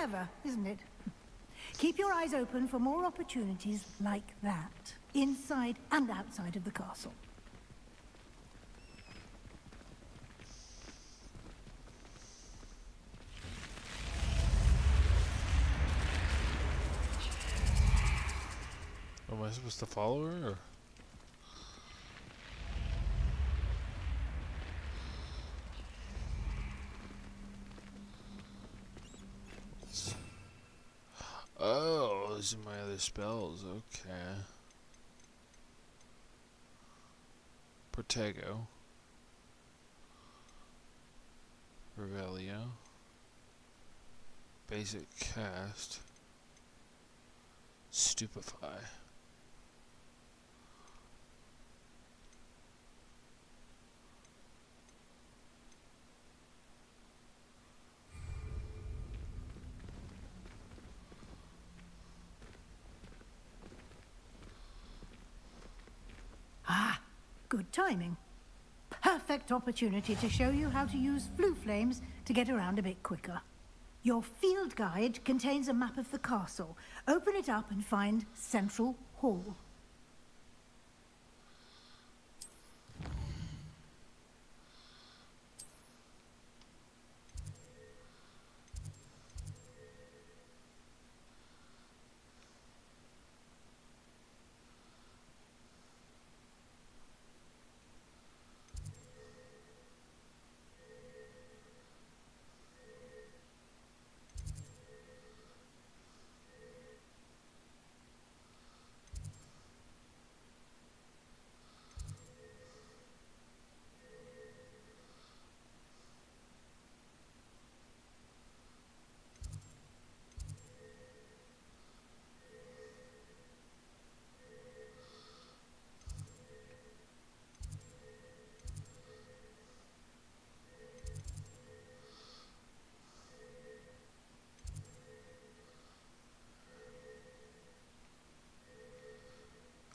Clever, isn't it? Keep your eyes open for more opportunities like that, inside and outside of the castle. Am I supposed to follow her? Or? Oh, those are my other spells. Okay. Protego. Revelio. Basic cast. Stupefy. Ah, good timing. Perfect opportunity to show you how to use flue flames to get around a bit quicker. Your field guide contains a map of the castle. Open it up and find Central Hall.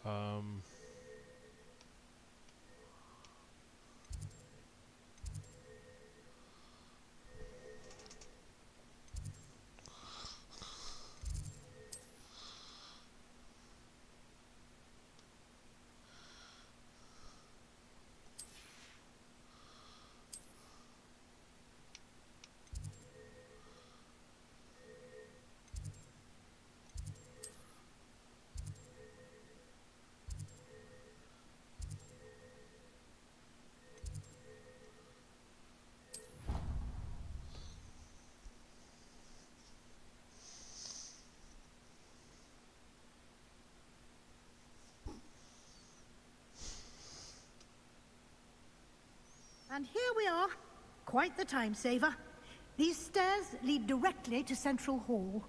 Um... And here we are. Quite the time saver. These stairs lead directly to Central Hall.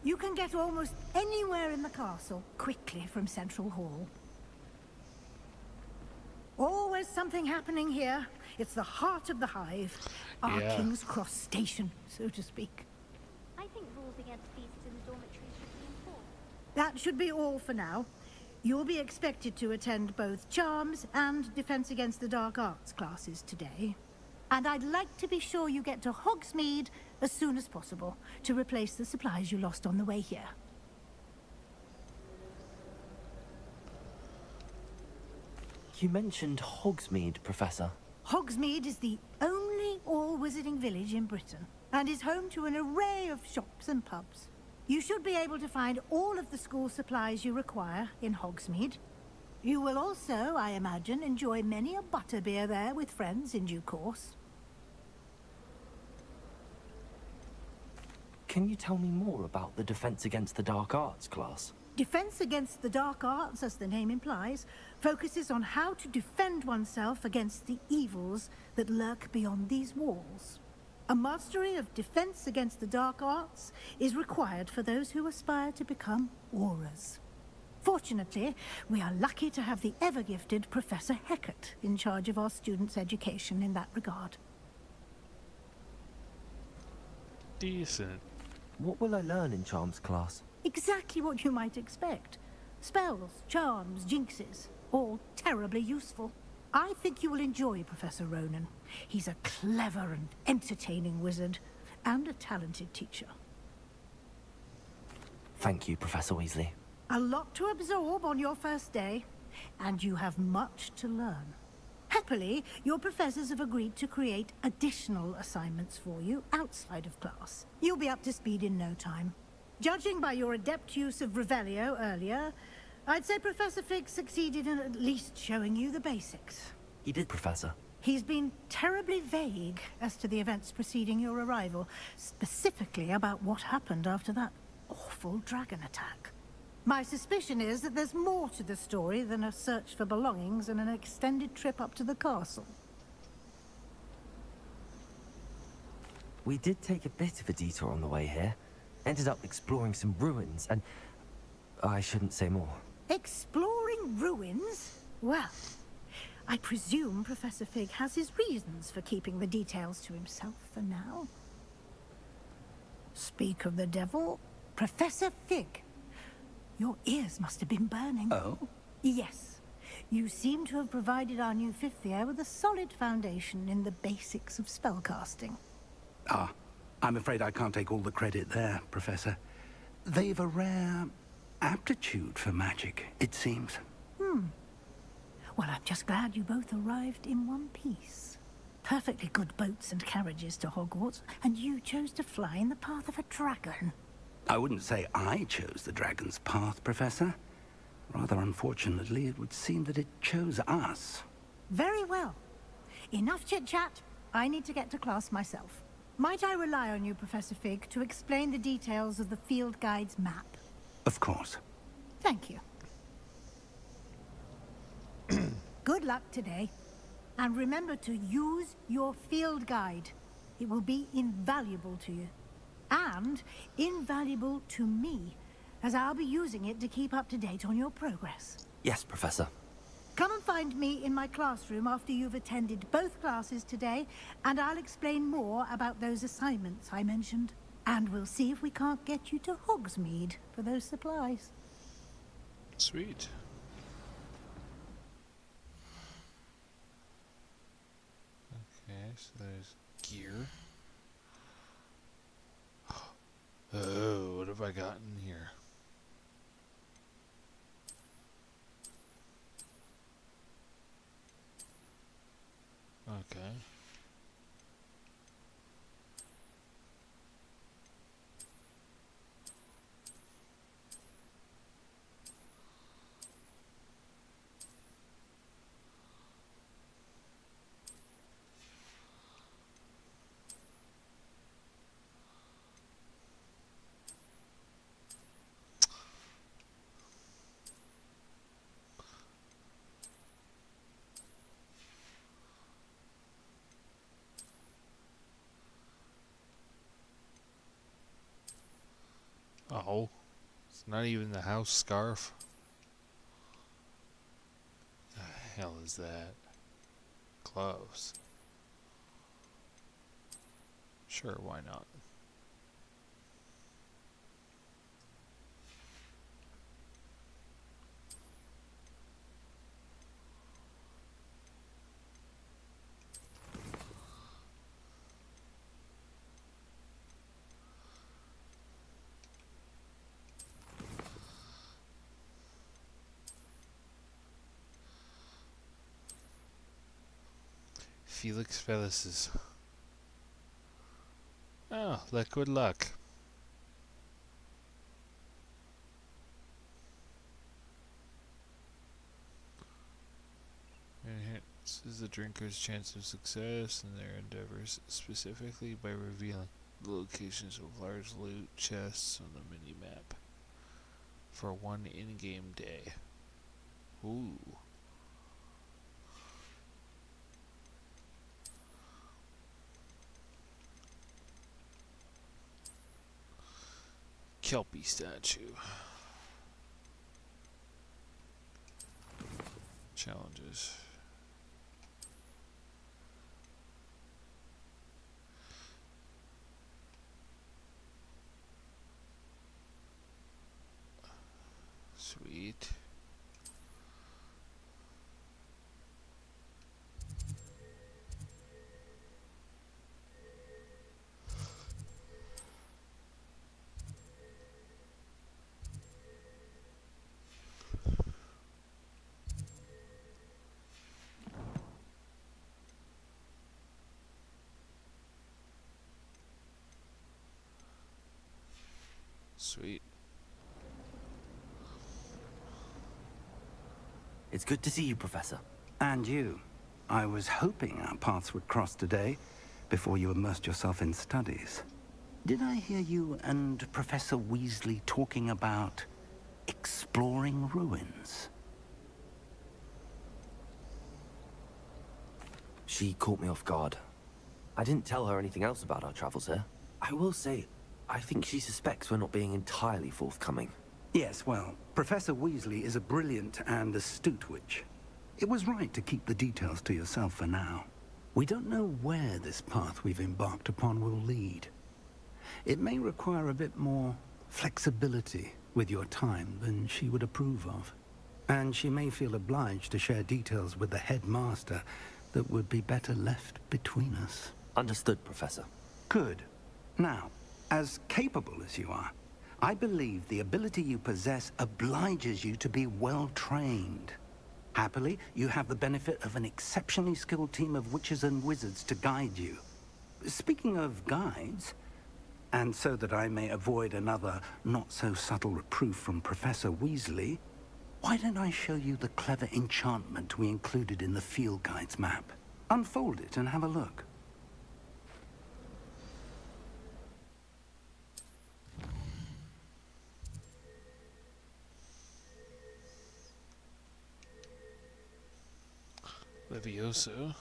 You can get almost anywhere in the castle quickly from Central Hall. Always something happening here. It's the heart of the hive. Our King's Cross station, so to speak. I think rules against feasts in the dormitories should be enforced. That should be all for now. You'll be expected to attend both Charms and Defense Against the Dark Arts classes today. And I'd like to be sure you get to Hogsmeade as soon as possible to replace the supplies you lost on the way here. You mentioned Hogsmeade, Professor. Hogsmeade is the only all-wizarding village in Britain and is home to an array of shops and pubs. You should be able to find all of the school supplies you require in Hogsmeade. You will also, I imagine, enjoy many a butterbeer there with friends in due course. Can you tell me more about the Defense Against the Dark Arts class? Defense Against the Dark Arts, as the name implies, focuses on how to defend oneself against the evils that lurk beyond these walls. A mastery of Defense Against the Dark Arts is required for those who aspire to become Aurors. Fortunately, we are lucky to have the ever-gifted Professor Hecat in charge of our students' education in that regard. Decent. What will I learn in Charms class? Exactly what you might expect. Spells, charms, jinxes, all terribly useful. I think you will enjoy Professor Ronan. He's a clever and entertaining wizard, and a talented teacher. Thank you, Professor Weasley. A lot to absorb on your first day, and you have much to learn. Happily, your professors have agreed to create additional assignments for you outside of class. You'll be up to speed in no time. Judging by your adept use of Revelio earlier, I'd say Professor Fig succeeded in at least showing you the basics. He did, Professor. He's been terribly vague as to the events preceding your arrival, specifically about what happened after that awful dragon attack. My suspicion is that there's more to the story than a search for belongings and an extended trip up to the castle. We did take a bit of a detour on the way here. Ended up exploring some ruins, and I shouldn't say more. Exploring ruins? Well, I presume Professor Fig has his reasons for keeping the details to himself for now. Speak of the devil, Professor Fig. Your ears must have been burning. Oh? Yes. You seem to have provided our new fifth year with a solid foundation in the basics of spellcasting. Ah, I'm afraid I can't take all the credit there, Professor. They've a rare aptitude for magic, it seems. Well, I'm just glad you both arrived in one piece. Perfectly good boats and carriages to Hogwarts, and you chose to fly in the path of a dragon. I wouldn't say I chose the dragon's path, Professor. Rather unfortunately, it would seem that it chose us. Very well. Enough chit-chat. I need to get to class myself. Might I rely on you, Professor Fig, to explain the details of the field guide's map? Of course. Thank you. Good luck today. And remember to use your field guide. It will be invaluable to you. And invaluable to me, as I'll be using it to keep up to date on your progress. Yes, Professor. Come and find me in my classroom after you've attended both classes today, and I'll explain more about those assignments I mentioned. And we'll see if we can't get you to Hogsmeade for those supplies. Sweet. Okay, so there's gear. Oh, what have I got in here? Okay. Oh, it's not even the house scarf. The hell is that? Gloves. Sure, why not? Felix Felicis. Oh, liquid luck. Enhances the drinker's chance of success in their endeavors, specifically by revealing the locations of large loot chests on the mini-map for one in-game day. Ooh. Kelpie statue. Challenges. Sweet. Sweet. It's good to see you, Professor. And you. I was hoping our paths would cross today, before you immersed yourself in studies. Did I hear you and Professor Weasley talking about exploring ruins? She caught me off guard. I didn't tell her anything else about our travels here. I will say, I think she suspects we're not being entirely forthcoming. Yes, well, Professor Weasley is a brilliant and astute witch. It was right to keep the details to yourself for now. We don't know where this path we've embarked upon will lead. It may require a bit more flexibility with your time than she would approve of. And she may feel obliged to share details with the headmaster that would be better left between us. Understood, Professor. Good. Now, as capable as you are, I believe the ability you possess obliges you to be well trained. Happily, you have the benefit of an exceptionally skilled team of witches and wizards to guide you. Speaking of guides, and so that I may avoid another not-so-subtle reproof from Professor Weasley, why don't I show you the clever enchantment we included in the field guide's map? Unfold it and have a look. Levioso.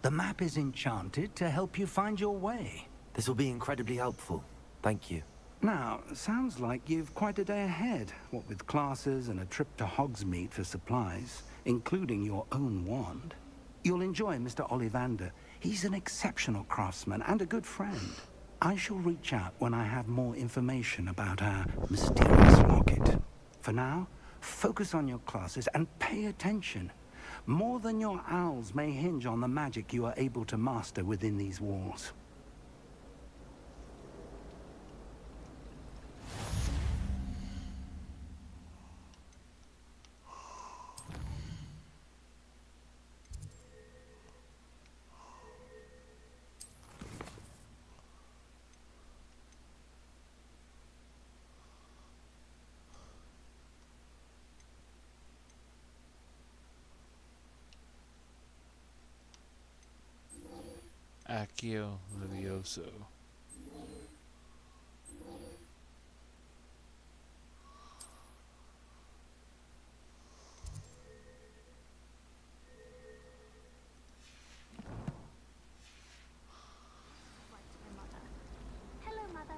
The map is enchanted to help you find your way. This will be incredibly helpful. Thank you. Now, sounds like you've quite a day ahead, what with classes and a trip to Hogsmeade for supplies, including your own wand. You'll enjoy Mr. Ollivander. He's an exceptional craftsman and a good friend. I shall reach out when I have more information about our mysterious locket. For now, focus on your classes and pay attention. More than your owls may hinge on the magic you are able to master within these walls. Accio Levioso. Hello, Mother.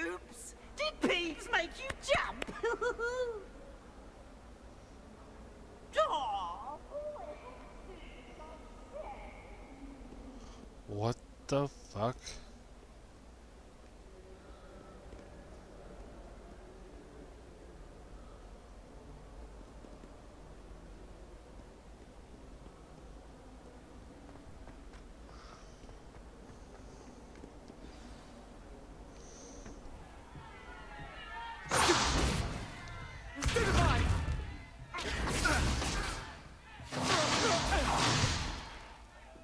Oops! Did Peeves make you jump? Aw. What the fuck?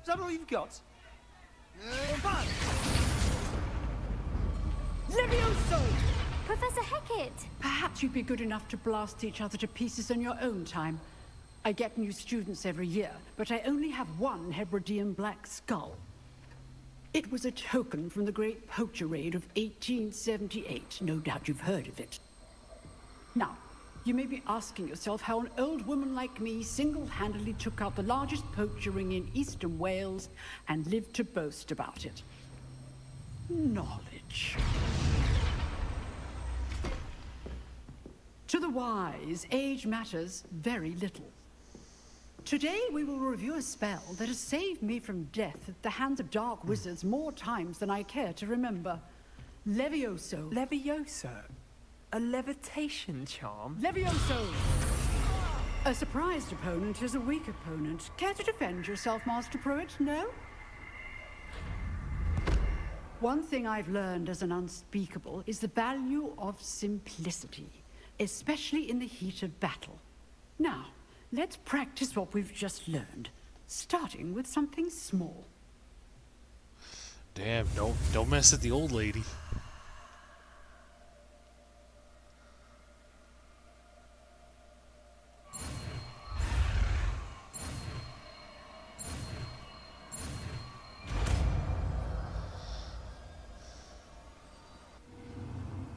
Is that all you've got? Levioso! Professor Hecat! Perhaps you'd be good enough to blast each other to pieces in your own time. I get new students every year, but I only have one Hebridean black skull. It was a token from the Great Poacher Raid of 1878. No doubt you've heard of it. you may be asking yourself how an old woman like me single-handedly took out the largest poacher ring in eastern Wales and lived to boast about it. Knowledge. To the wise, age matters very little. Today we will review a spell that has saved me from death at the hands of dark wizards more times than I care to remember. Levioso. Levioso? A levitation charm? Levioso! A surprised opponent is a weak opponent. Care to defend yourself, Master Pruitt? No? One thing I've learned as an unspeakable is the value of simplicity, especially in the heat of battle. Now, let's practice what we've just learned, starting with something small. Damn, don't mess with the old lady.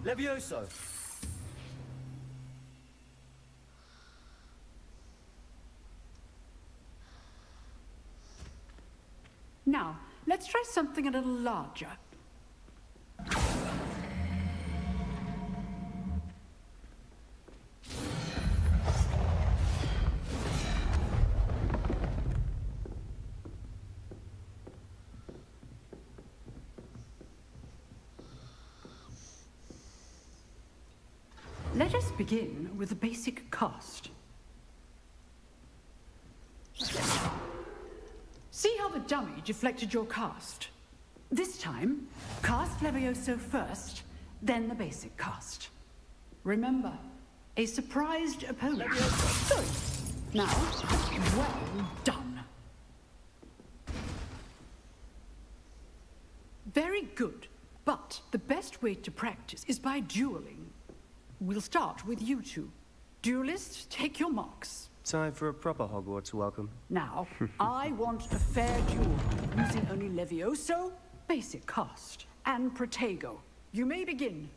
Levioso! Now, let's try something a little larger. Let us begin with the basic cast. See how the dummy deflected your cast? This time, cast Levioso first, then the basic cast. Remember, a surprised opponent. Good. Now, well done. Very good, but the best way to practice is by dueling. We'll start with you two. Duelists, take your marks. Time for a proper Hogwarts welcome. Now, I want a fair duel, using only Levioso, basic cast, and Protego. You may begin.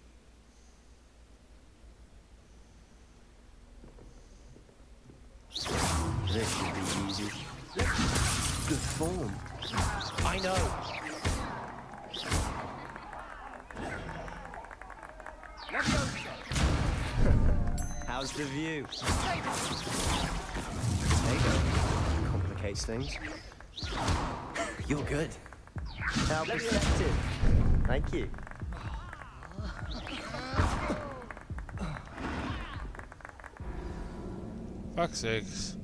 This should be easy. Good form. I know. How's the view? Protego complicates things. You're good. How perceptive. Thank you. Fuck's sakes.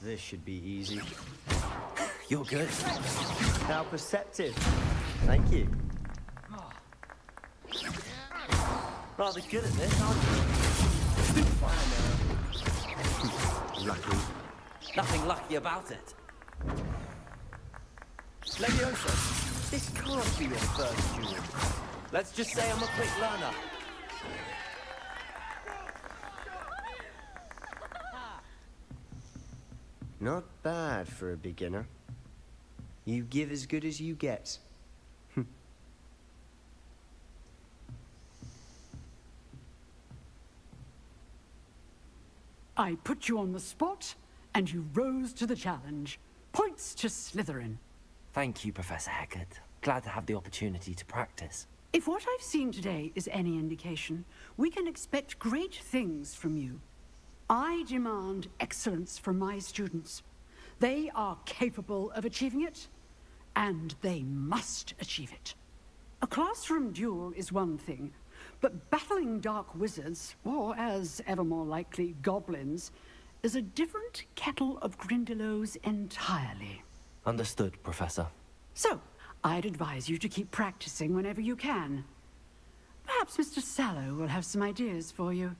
This should be easy. You're good. How perceptive. Thank you. Rather good at this, aren't you? Lucky. Nothing lucky about it. Levioso, this can't be your first duel. Let's just say I'm a quick learner. Not bad for a beginner. You give as good as you get. I put you on the spot, and you rose to the challenge. Points to Slytherin. Thank you, Professor Hecat. Glad to have the opportunity to practice. If what I've seen today is any indication, we can expect great things from you. I demand excellence from my students. They are capable of achieving it, and they must achieve it. A classroom duel is one thing, but battling dark wizards, or as ever more likely, goblins, is a different kettle of Grindylows entirely. Understood, Professor. So, I'd advise you to keep practicing whenever you can. Perhaps Mr. Sallow will have some ideas for you.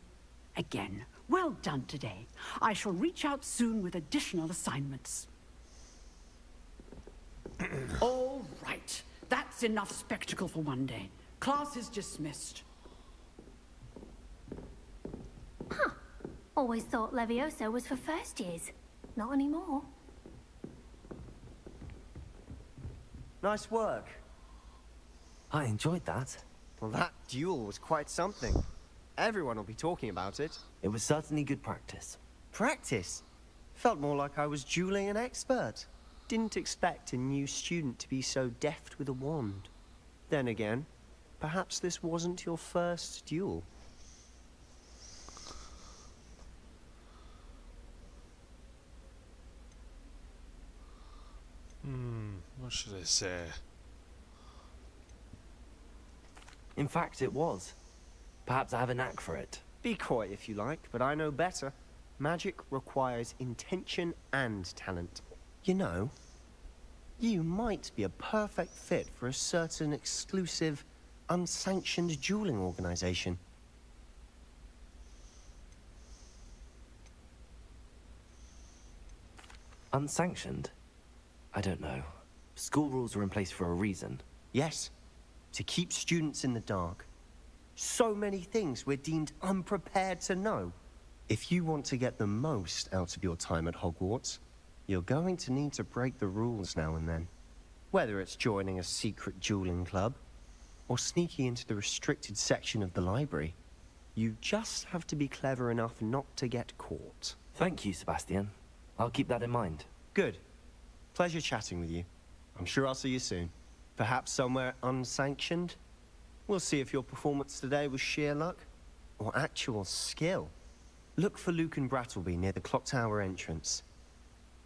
Again, well done today. I shall reach out soon with additional assignments. All right. That's enough spectacle for one day. Class is dismissed. Huh. Always thought Levioso was for first years. Not anymore. Nice work. I enjoyed that. Well, that duel was quite something. Everyone will be talking about it. It was certainly good practice. Practice? Felt more like I was dueling an expert. Didn't expect a new student to be so deft with a wand. Then again, perhaps this wasn't your first duel. What should I say? In fact, it was. Perhaps I have a knack for it. Be coy if you like, but I know better. Magic requires intention and talent. You know, you might be a perfect fit for a certain exclusive, unsanctioned dueling organization. Unsanctioned? I don't know. School rules are in place for a reason. Yes, to keep students in the dark. So many things we're deemed unprepared to know. If you want to get the most out of your time at Hogwarts, you're going to need to break the rules now and then. Whether it's joining a secret dueling club, or sneaking into the restricted section of the library, you just have to be clever enough not to get caught. Thank you, Sebastian. I'll keep that in mind. Good. Pleasure chatting with you. I'm sure I'll see you soon. Perhaps somewhere unsanctioned? We'll see if your performance today was sheer luck or actual skill. Look for Luke and Brattleby near the clock tower entrance.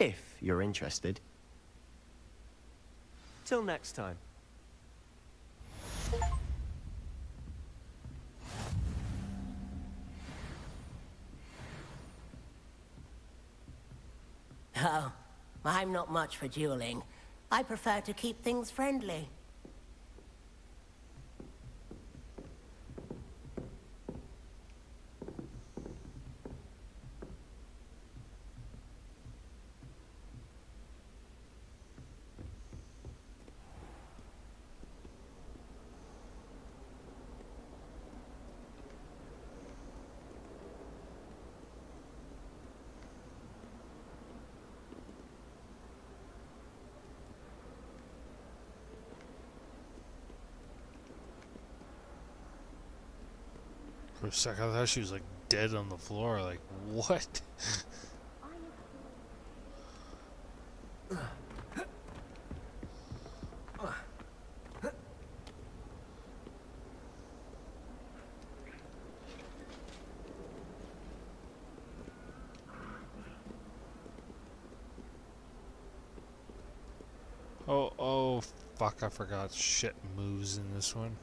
If you're interested. Till next time. Oh, I'm not much for dueling. I prefer to keep things friendly. For a second, I thought she was like dead on the floor. Like, what? Oh, fuck, I forgot shit moves in this one.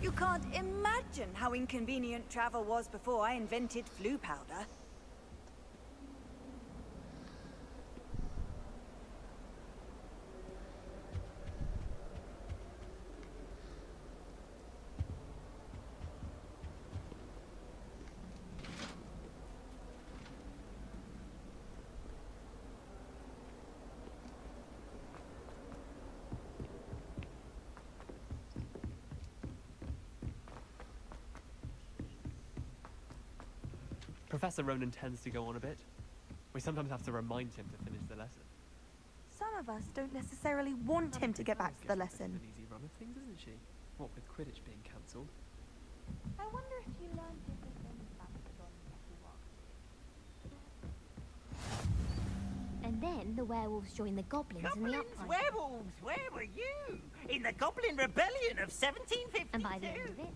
You can't imagine how inconvenient travel was before I invented flu powder. Professor Ronan tends to go on a bit. We sometimes have to remind him to finish the lesson. Some of us don't necessarily want him to get back to the lesson. An easy run of things, isn't she? What with Quidditch being cancelled. I wonder if you learned different things about the And then the werewolves joined the goblins in the uprising. Werewolves, where were you? In the Goblin Rebellion of 1752. And by the end of it,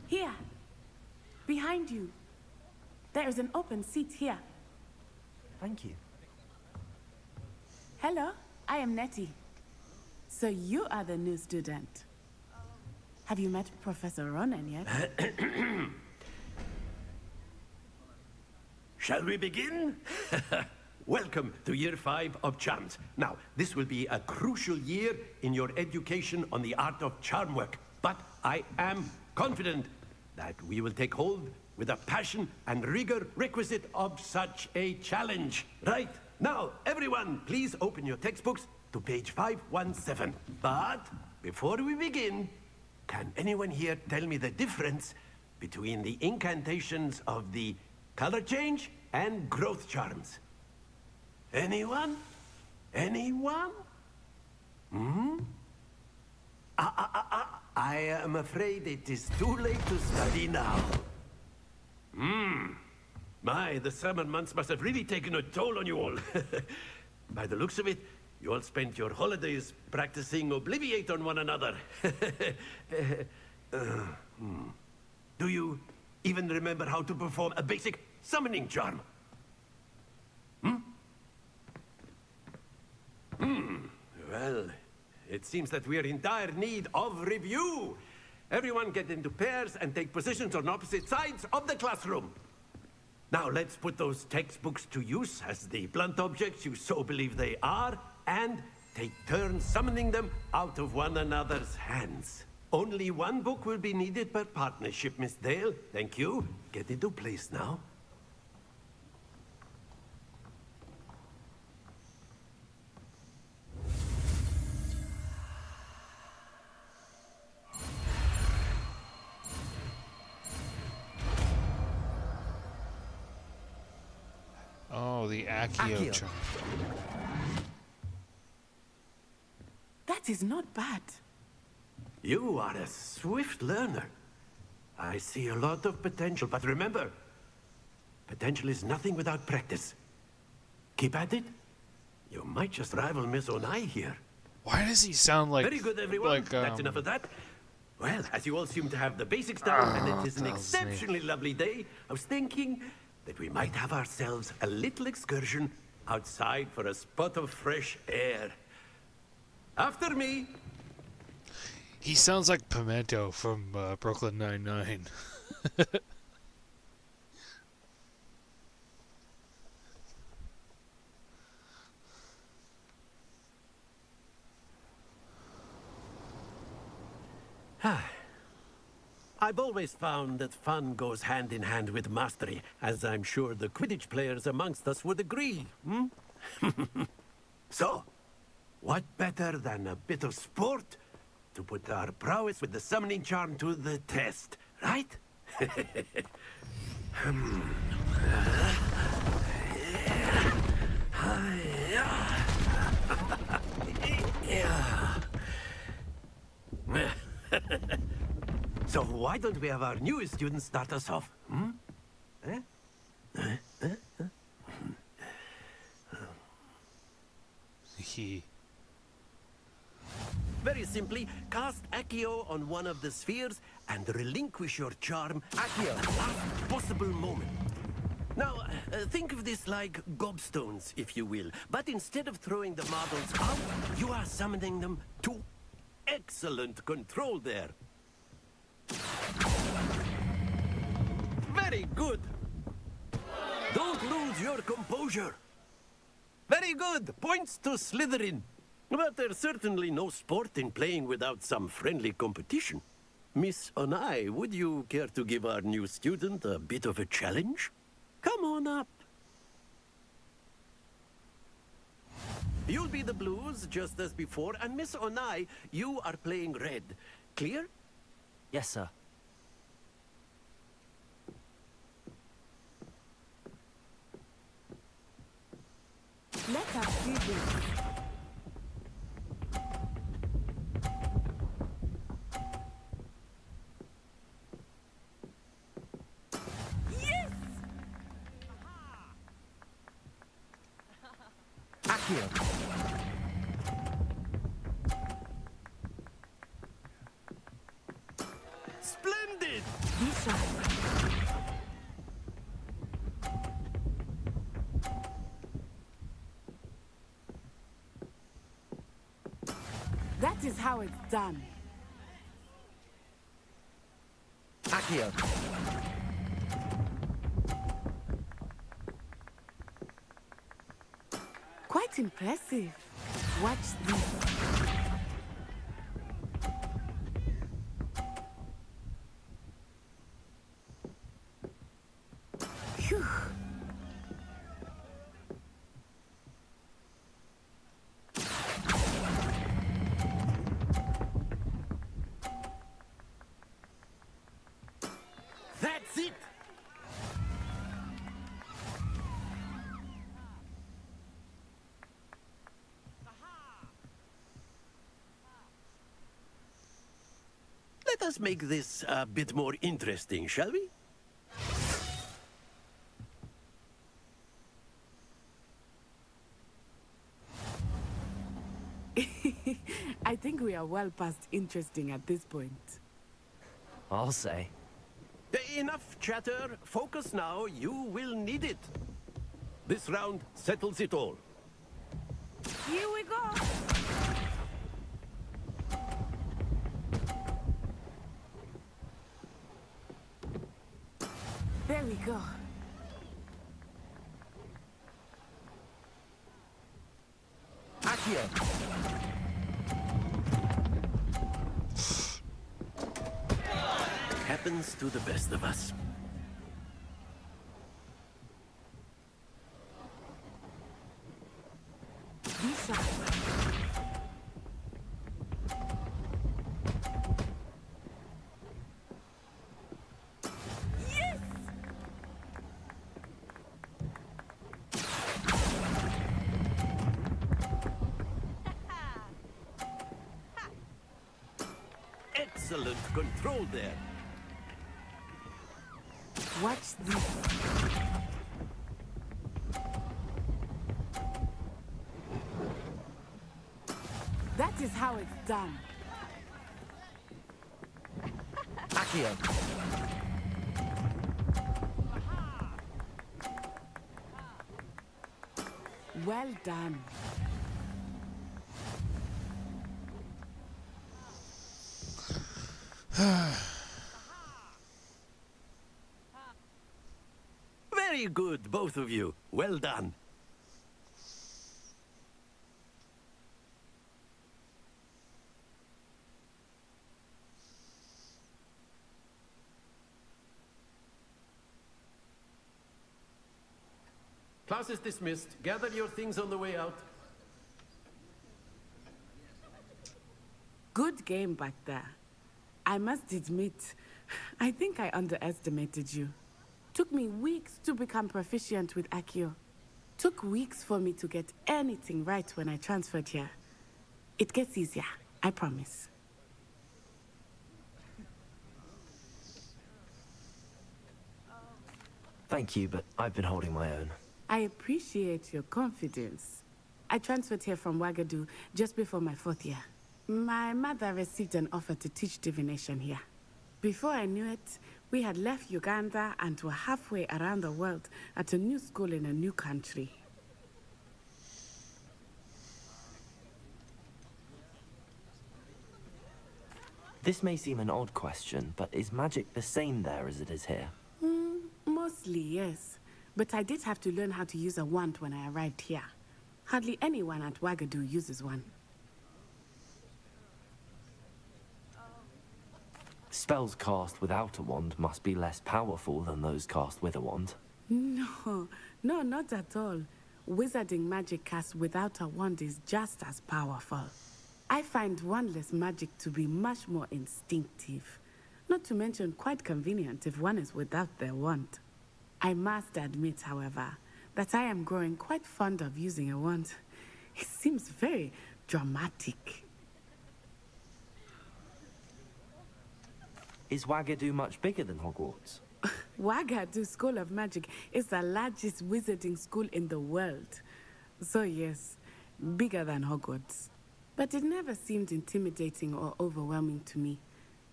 Here, behind you. There is an open seat here. Thank you. Hello, I am Nettie. So you are the new student. Have you met Professor Ronan yet? Shall we begin? welcome to Year 5 of Charms. Now, this will be a crucial year in your education on the art of charm work. But I am confident that we will take hold with the passion and rigor requisite of such a challenge. Right, now, everyone, please open your textbooks to page 517. But before we begin, can anyone here tell me the difference between the incantations of the color change and growth charms? Anyone? Anyone? Hmm? I am afraid it is too late to study now. My, the summer months must have really taken a toll on you all. By the looks of it, you all spent your holidays practicing Obliviate on one another. Do you even remember how to perform a basic summoning charm? Well, it seems that we are in dire need of review. Everyone get into pairs and take positions on opposite sides of the classroom. Now let's put those textbooks to use as the blunt objects you so believe they are, and take turns summoning them out of one another's hands. Only one book will be needed per partnership, Miss Dale. Thank you. Get into place now. Oh, the Accio charm. That is not bad. You are a swift learner. I see a lot of potential, but remember, potential is nothing without practice. Keep at it. You might just rival Miss Onai here. Why does he sound like... Very good, everyone. That's enough of that. Well, as you all seem to have the basics down, and it is an exceptionally lovely day, I was thinking that we might have ourselves a little excursion outside for a spot of fresh air. After me. He sounds like Pimento from Brooklyn Nine-Nine. I've always found that fun goes hand in hand with mastery, as I'm sure the Quidditch players amongst us would agree. So, what better than a bit of sport to put our prowess with the summoning charm to the test, right? So why don't we have our newest student start us off? Very simply, cast Accio on one of the spheres and relinquish your charm Accio at the last possible moment. Now, think of this like gobstones, if you will. But instead of throwing the marbles out, you are summoning them to excellent control there. Very good. Don't lose your composure. Very good. Points to Slytherin. But there's certainly no sport in playing without some friendly competition. Miss Onai, would you care to give our new student a bit of a challenge? Come on up. You'll be the blues, just as before, and Miss Onai, you are playing red. Clear? Yes, sir. Let us do this. Yes! Accio. Splendid! Be sharp. That is how it's done. Accio. Quite impressive. Watch this. Phew. That's it! Let us make this a bit more interesting, shall we? I think we are well past interesting at this point. I'll say. Enough chatter. Focus now. You will need it. This round settles it all. Here we go. There we go. Accio. Happens to the best of us. Lisa. Yes! Excellent control there. Watch this. That is how it's done. Accio. Well done. Very good, both of you. Well done. Class is dismissed. Gather your things on the way out. Good game back there. I must admit, I think I underestimated you. Took me weeks to become proficient with Accio. Took weeks for me to get anything right when I transferred here. It gets easier, I promise. Thank you, but I've been holding my own. I appreciate your confidence. I transferred here from Wagadu just before my 4th year. My mother received an offer to teach divination here. Before I knew it, we had left Uganda and were halfway around the world at a new school in a new country. This may seem an odd question, but is magic the same there as it is here? Mostly, yes. But I did have to learn how to use a wand when I arrived here. Hardly anyone at Wagadu uses one. Spells cast without a wand must be less powerful than those cast with a wand. No, not at all. Wizarding magic cast without a wand is just as powerful. I find wandless magic to be much more instinctive. Not to mention quite convenient if one is without their wand. I must admit, however, that I am growing quite fond of using a wand. It seems very dramatic. Is Wagadu much bigger than Hogwarts? Wagadu School of Magic is the largest wizarding school in the world. So yes, bigger than Hogwarts. But it never seemed intimidating or overwhelming to me.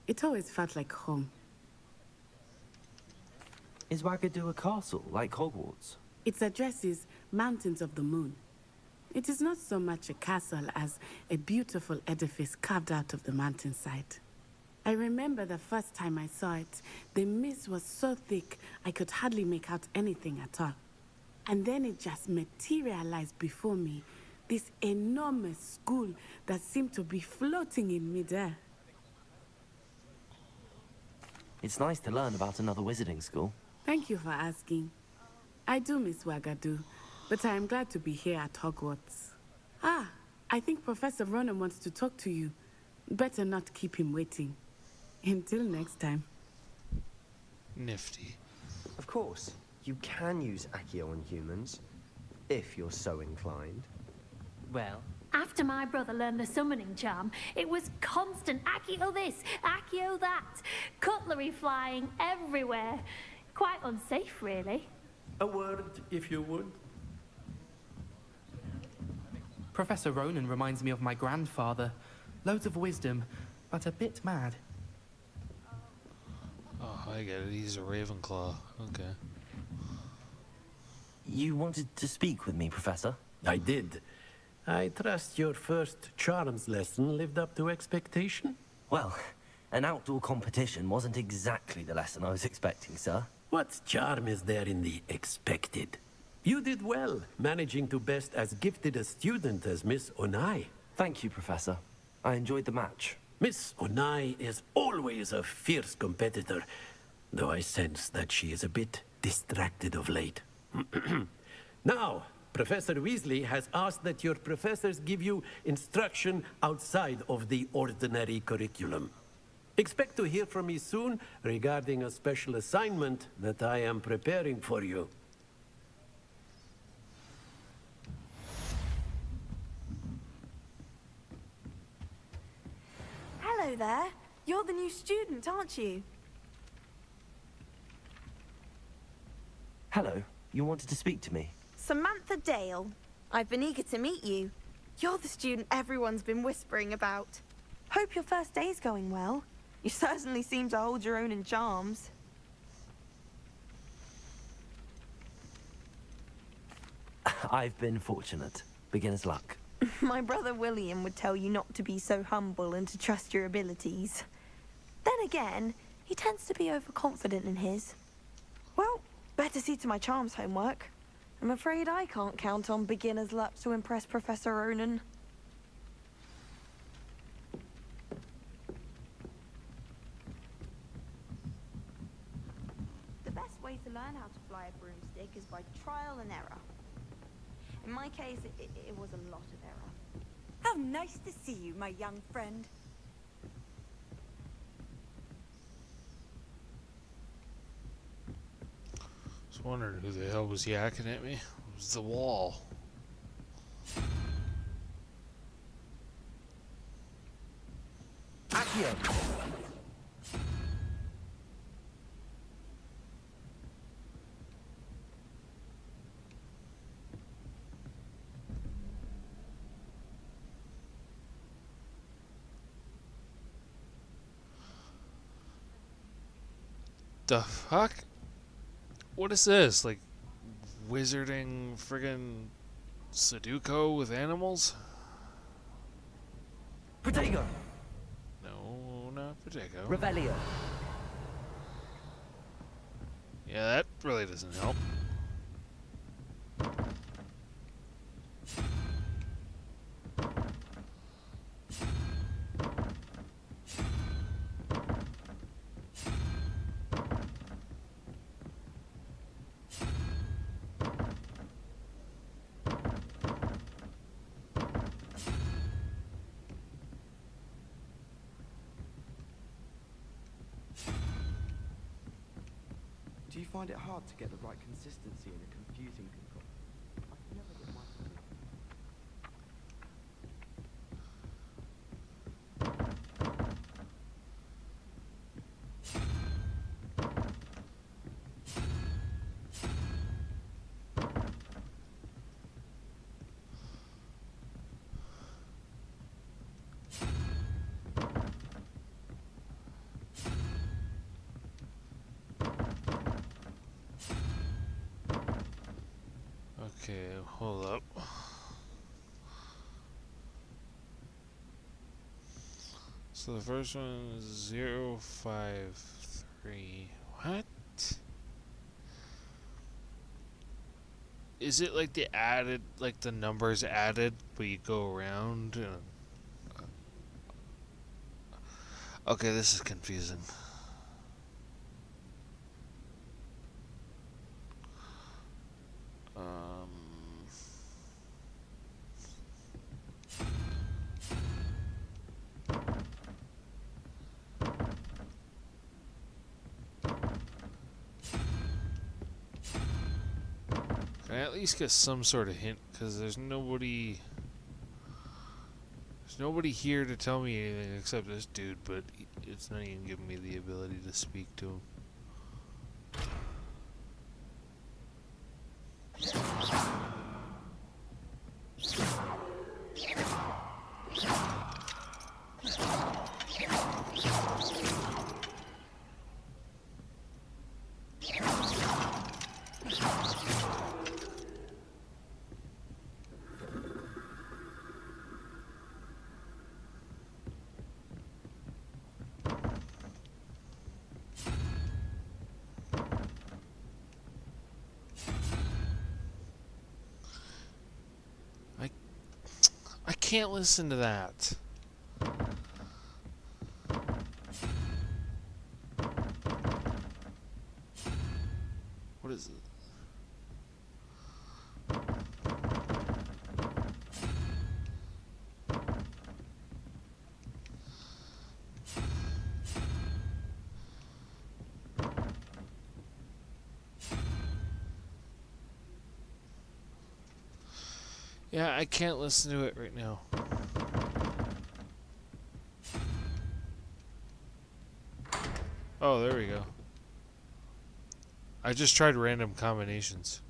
It always felt like home. Is Wagadu a castle, like Hogwarts? Its address is Mountains of the Moon. It is not so much a castle as a beautiful edifice carved out of the mountainside. I remember the first time I saw it, the mist was so thick I could hardly make out anything at all. And then it just materialized before me, This enormous school that seemed to be floating in midair. It's nice to learn about another wizarding school. Thank you for asking. I do miss Wagadu, but I am glad to be here at Hogwarts. Ah, I think Professor Ronan wants to talk to you. Better not keep him waiting. Until next time. Nifty. Of course, you can use Accio on humans, if you're so inclined. Well, After my brother learned the summoning charm, it was constant Accio this, Accio that. Cutlery flying everywhere. Quite unsafe, really. A word, if you would. Professor Ronan reminds me of my grandfather. Loads of wisdom, but a bit mad. Oh, I get it. He's a Ravenclaw. Okay. You wanted to speak with me, Professor? I did. I trust your first charms lesson lived up to expectation? Well, an outdoor competition wasn't exactly the lesson I was expecting, sir. What charm is there in the expected? You did well, managing to best as gifted a student as Miss Onai. Thank you, Professor. I enjoyed the match. Miss Onai is always a fierce competitor, though I sense that she is a bit distracted of late. Now, Professor Weasley has asked that your professors give you instruction outside of the ordinary curriculum. Expect to hear from me soon regarding a special assignment that I am preparing for you. Hello there. You're the new student, aren't you? Hello. You wanted to speak to me? Samantha Dale. I've been eager to meet you. You're the student everyone's been whispering about. Hope your first day's going well. You certainly seem to hold your own in charms. I've been fortunate. Beginner's luck. My brother William would tell you not to be so humble and to trust your abilities. Then again, he tends to be overconfident in his. Well, better see to my charms homework. I'm afraid I can't count on beginner's luck to impress Professor Ronan. The best way to learn how to fly a broomstick is by trial and error. In my case, it was a lot of error. How nice to see you, my young friend. Just wondered who the hell was yakking at me. It was the wall. Accio! The fuck? What is this? Like wizarding friggin' Sudoku with animals? Protego! No, not Protego. Revelio. Yeah, that really doesn't help. Do you find it hard to get the right consistency in a confusing concoction? I can never get my Okay, hold up. So the first one is 053. What? Is it like the added, like the numbers added, but you go around? Okay, this is confusing. Can I at least get some sort of hint? Because there's nobody here to tell me anything except this dude, but it's not even giving me the ability to speak to him. I can't listen to that. What is it? Yeah, I can't listen to it right now. Oh, there we go. I just tried random combinations.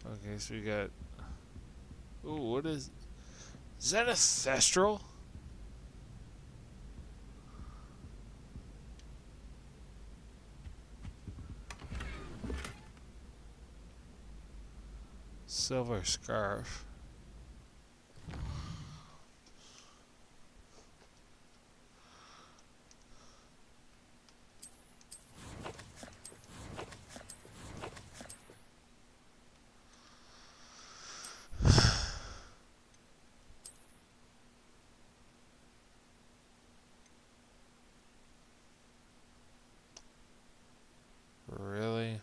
Okay, so we got... Ooh, what is... Is that a Thestral? Silver scarf. Really?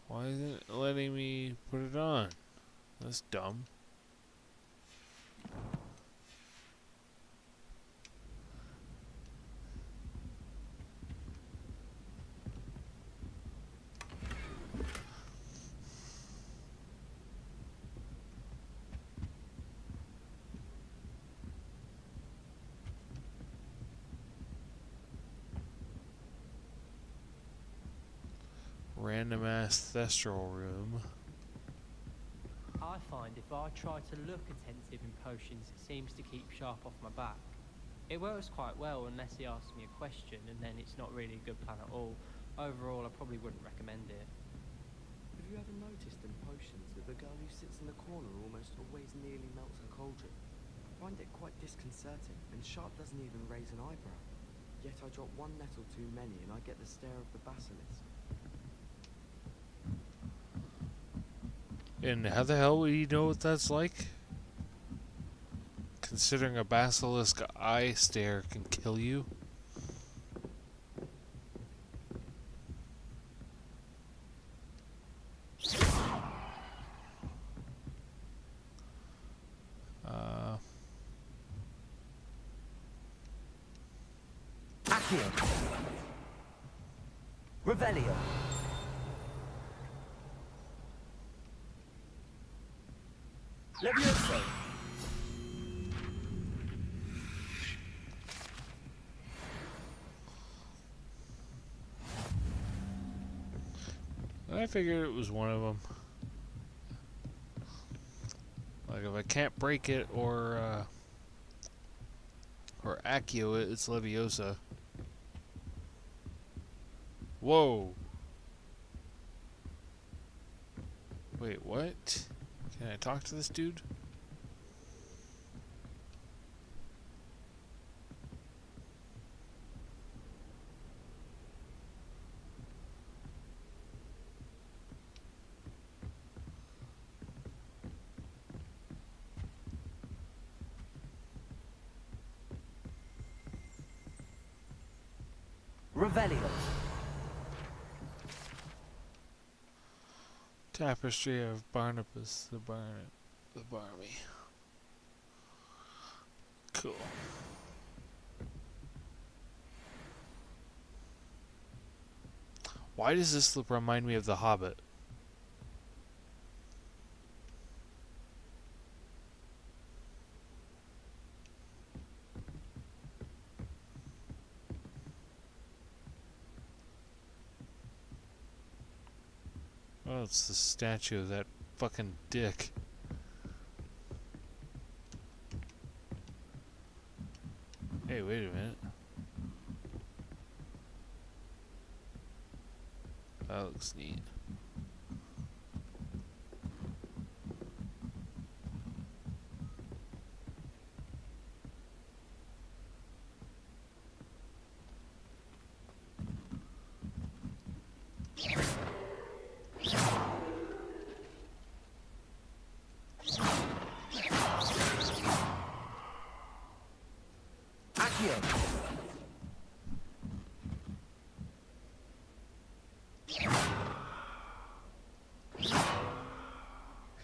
Why isn't it letting me put it on? That's dumb. Random ass Thestral room. I find if I try to look attentive in potions, it seems to keep sharp off my back. It works quite well unless he asks me a question, and then it's not really a good plan at all. Overall, I probably wouldn't recommend it. Have you ever noticed in potions that the girl who sits in the corner almost always nearly melts her cauldron? I find it quite disconcerting, and Sharp doesn't even raise an eyebrow. Yet I drop one nettle too many and I get the stare of the basilisk. And how the hell would you know what that's like? Considering a basilisk eye stare can kill you. Accio. Revelio. Levioso. I figured it was one of them. Like if I can't break it or Or Accio, it's Leviosa. Whoa! Wait, what? Can I talk to this dude? Revelio. Tapestry of Barnabas the Barmy. Cool. Why does this look remind me of The Hobbit? Oh, it's the statue of that fucking dick. Hey, wait a minute. That looks neat.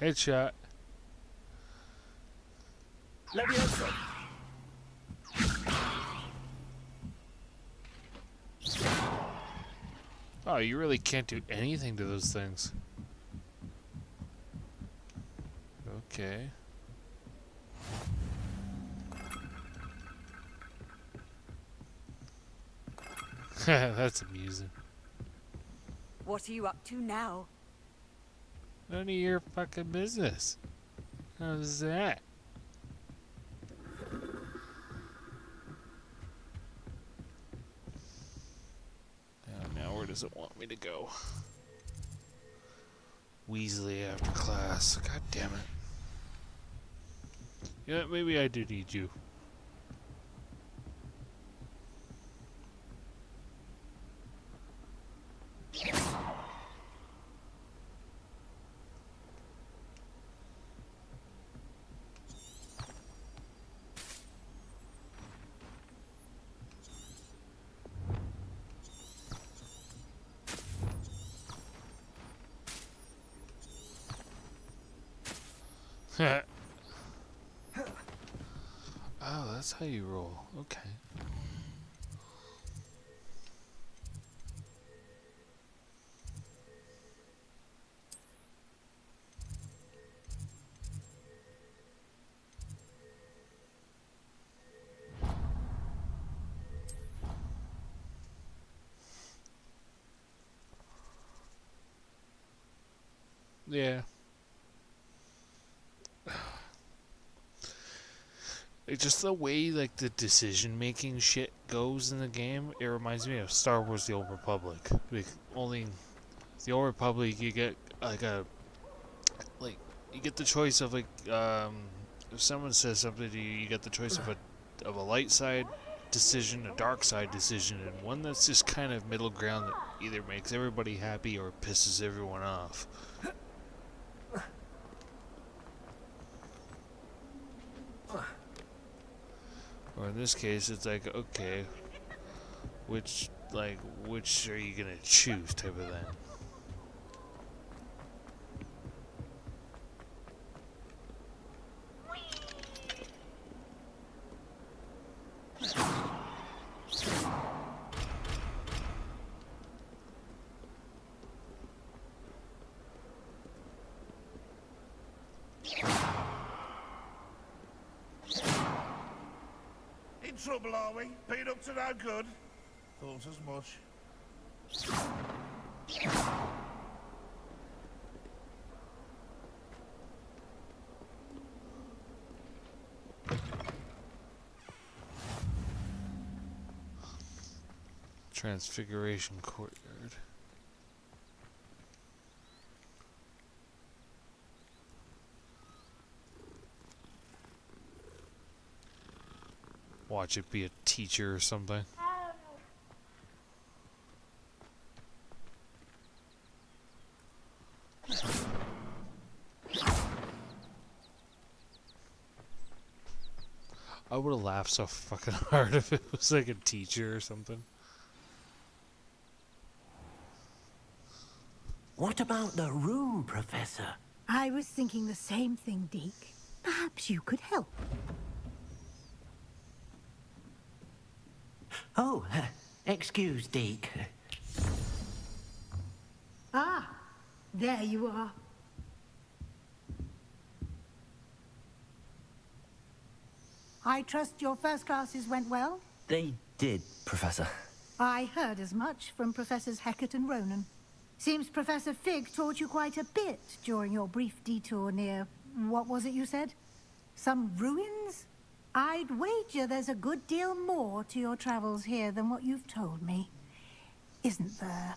Headshot. Leviosa. Oh, you really can't do anything to those things. Okay. That's amusing. What are you up to now? None of your fucking business. How's that? Now where does it want me to go? Weasley after class. God damn it. You know, maybe I do need you. Oh, that's how you roll. Okay. Yeah. Just the way like the decision making shit goes in the game, it reminds me of Star Wars: The Old Republic. Like only the Old Republic, you get like you get the choice of if someone says something to you, you get the choice of a light side decision, a dark side decision, and one that's just kind of middle ground that either makes everybody happy or pisses everyone off. Or in this case, it's like, okay, which are you gonna choose type of thing. In trouble, are we? Been up to no good? Thought as much. Transfiguration Courtyard. Watch it be a teacher or something. I would have laughed so fucking hard if it was like a teacher or something. What about the room, Professor? I was thinking the same thing, Deke. Perhaps you could help. Oh, excuse, Deke. Ah, there you are. I trust your first classes went well? They did, Professor. I heard as much from Professors Hecat and Ronan. Seems Professor Fig taught you quite a bit during your brief detour near... what was it you said? Some ruins? I'd wager there's a good deal more to your travels here than what you've told me. Isn't there?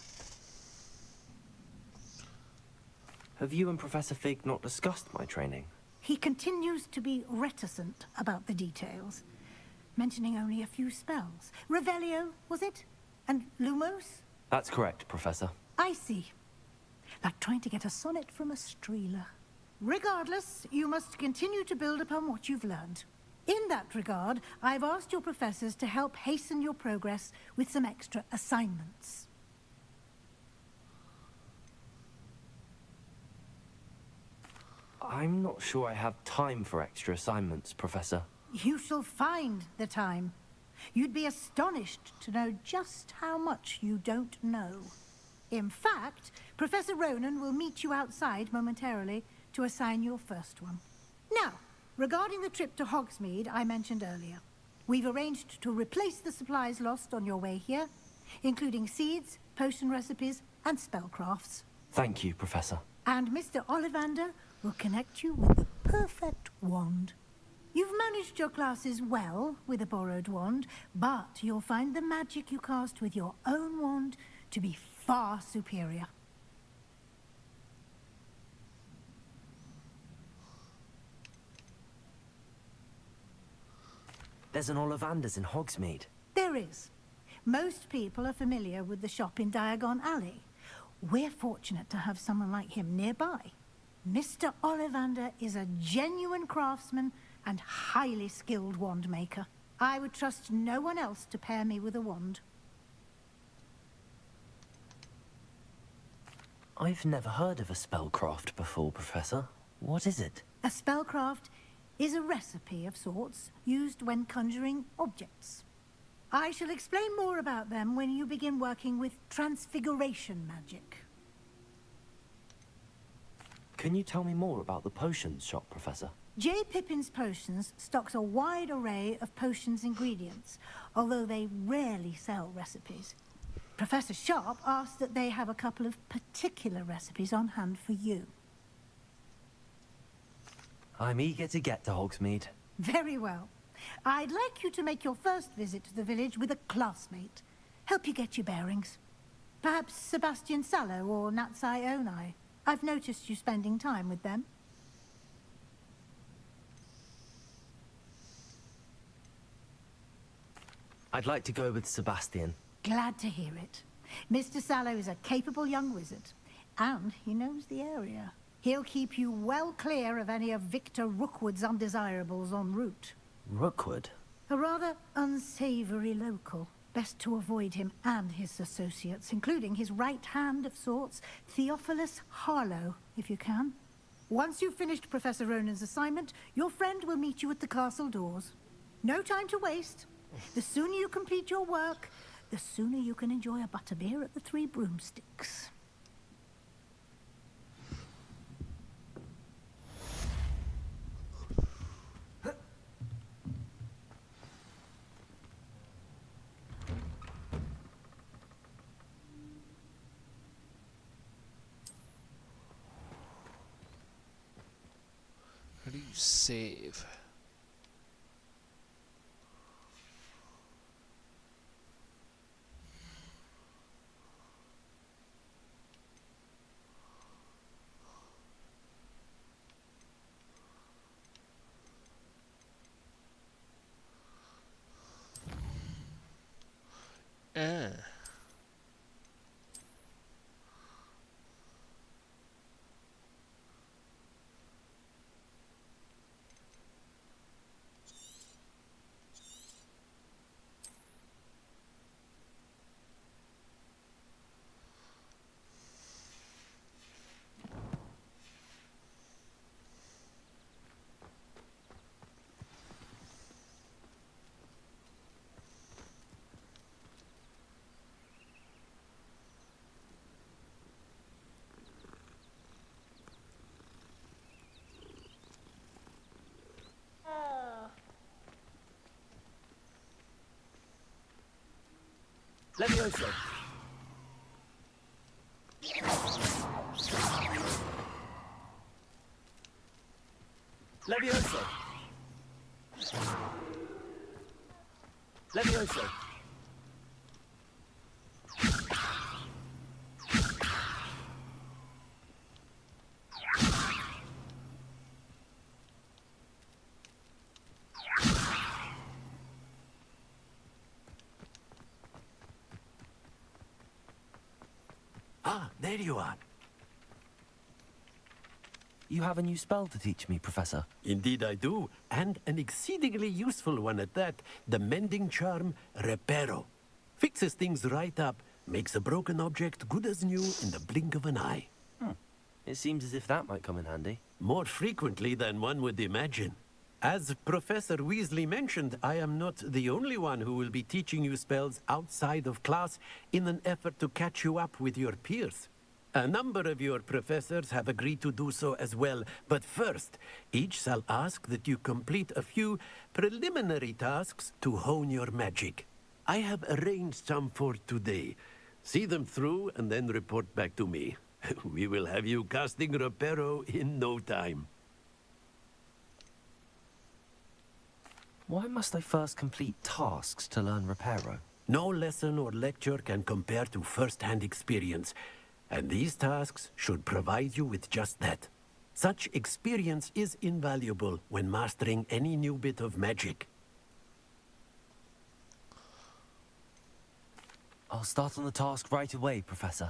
Have you and Professor Fig not discussed my training? He continues to be reticent about the details, mentioning only a few spells. Revelio, was it? And Lumos? That's correct, Professor. I see. Like trying to get a sonnet from a streeler. Regardless, you must continue to build upon what you've learned. In that regard, I've asked your professors to help hasten your progress with some extra assignments. I'm not sure I have time for extra assignments, Professor. You shall find the time. You'd be astonished to know just how much you don't know. In fact, Professor Ronan will meet you outside momentarily to assign your first one. Now, regarding the trip to Hogsmeade I mentioned earlier, we've arranged to replace the supplies lost on your way here, including seeds, potion recipes, and spellcrafts. Thank you, Professor. And Mr. Ollivander will connect you with the perfect wand. You've managed your classes well with a borrowed wand, but you'll find the magic you cast with your own wand to be far superior. There's an Ollivander's in Hogsmeade. There is. Most people are familiar with the shop in Diagon Alley. We're fortunate to have someone like him nearby. Mr. Ollivander is a genuine craftsman and highly skilled wand maker. I would trust no one else to pair me with a wand. I've never heard of a spellcraft before, Professor. What is it? A spellcraft is a recipe of sorts used when conjuring objects. I shall explain more about them when you begin working with transfiguration magic. Can you tell me more about the potions shop, Professor? J. Pippin's Potions stocks a wide array of potions ingredients, although they rarely sell recipes. Professor Sharp asked that they have a couple of particular recipes on hand for you. I'm eager to get to Hogsmeade. Very well. I'd like you to make your first visit to the village with a classmate. Help you get your bearings. Perhaps Sebastian Sallow or Natsai Onai. I've noticed you spending time with them. I'd like to go with Sebastian. Glad to hear it. Mr. Sallow is a capable young wizard, and he knows the area. He'll keep you well clear of any of Victor Rookwood's undesirables en route. Rookwood? A rather unsavory local. Best to avoid him and his associates, including his right hand of sorts, Theophilus Harlow, if you can. Once you've finished Professor Ronan's assignment, your friend will meet you at the castle doors. No time to waste. The sooner you complete your work, the sooner you can enjoy a butterbeer at the Three Broomsticks. How do you save? Levioso. Levioso. Levioso. Ah, there you are. You have a new spell to teach me, Professor. Indeed I do, and an exceedingly useful one at that. The mending charm, Reparo. Fixes things right up, makes a broken object good as new in the blink of an eye. It seems as if that might come in handy. More frequently than one would imagine. As Professor Weasley mentioned, I am not the only one who will be teaching you spells outside of class in an effort to catch you up with your peers. A number of your professors have agreed to do so as well, but first, each shall ask that you complete a few preliminary tasks to hone your magic. I have arranged some for today. See them through and then report back to me. We will have you casting Reparo in no time. Why must I first complete tasks to learn Reparo? No lesson or lecture can compare to first-hand experience, and these tasks should provide you with just that. Such experience is invaluable when mastering any new bit of magic. I'll start on the task right away, Professor.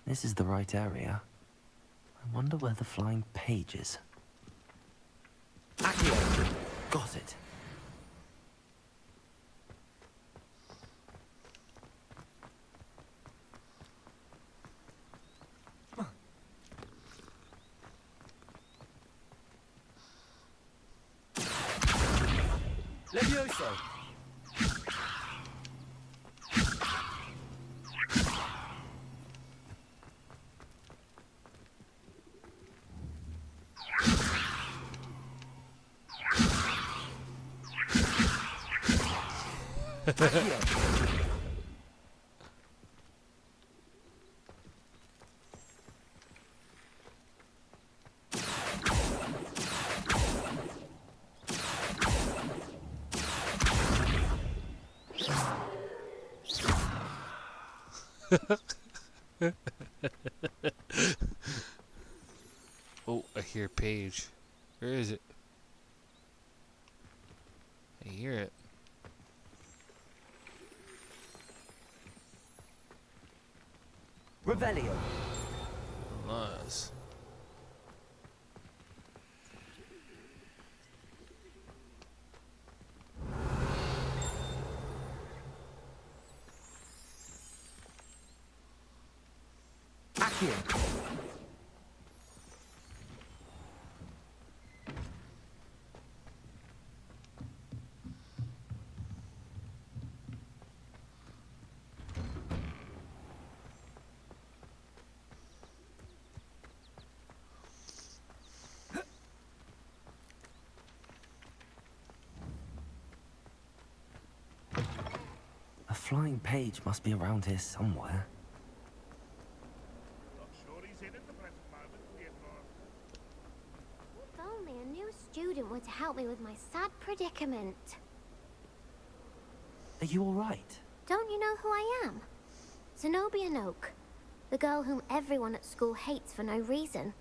This is the right area. I wonder where the flying page is. Accio. Got it. Levioso. Oh, I hear Paige. Where is it? I hear it. Revelio. Nice. Accio. A flying page must be around here somewhere. Not sure he's in at the present moment, Theodore. If only a new student were to help me with my sad predicament. Are you all right? Don't you know who I am? Zenobia Noak, the girl whom everyone at school hates for no reason.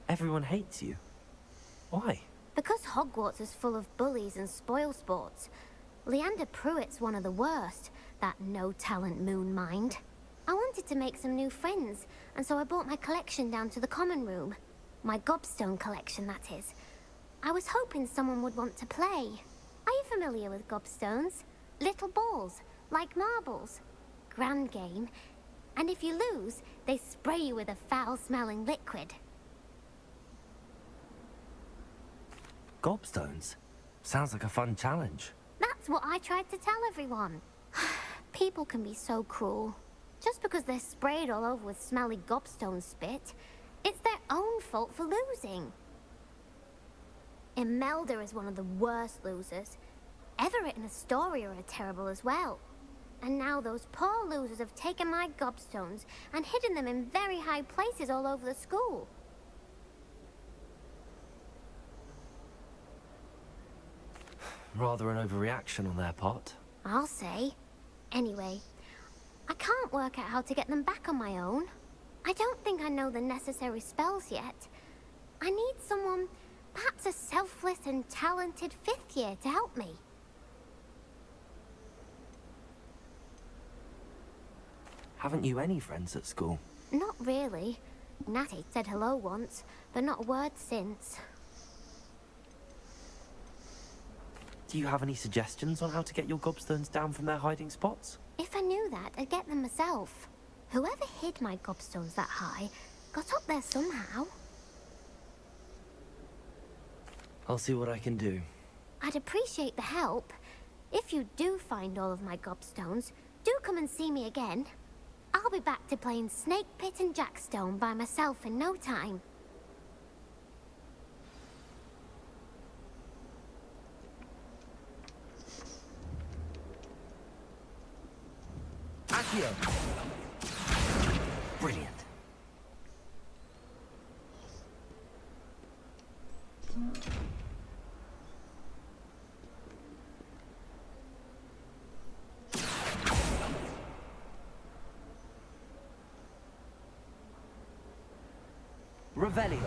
Everyone hates you. Why? Because Hogwarts is full of bullies and spoilsports. Leander Pruitt's one of the worst, that no-talent moon mind. I wanted to make some new friends, and so I brought my collection down to the common room. My gobstone collection, that is. I was hoping someone would want to play. Are you familiar with gobstones? Little balls, like marbles. Grand game. And if you lose, they spray you with a foul-smelling liquid. Gobstones? Sounds like a fun challenge. That's what I tried to tell everyone. People can be so cruel. Just because they're sprayed all over with smelly gobstone spit, it's their own fault for losing. Imelda is one of the worst losers. Everett and Astoria are terrible as well. And now those poor losers have taken my gobstones and hidden them in very high places all over the school. Rather an overreaction on their part. I'll say. Anyway, I can't work out how to get them back on my own. I don't think I know the necessary spells yet. I need someone, perhaps a selfless and talented 5th year to help me. Haven't you any friends at school? Not really. Natty said hello once, but not a word since. Do you have any suggestions on how to get your gobstones down from their hiding spots? If I knew that, I'd get them myself. Whoever hid my gobstones that high got up there somehow. I'll see what I can do. I'd appreciate the help. If you do find all of my gobstones, do come and see me again. I'll be back to playing Snake Pit and Jackstone by myself in no time. Accio! Brilliant. Revelio.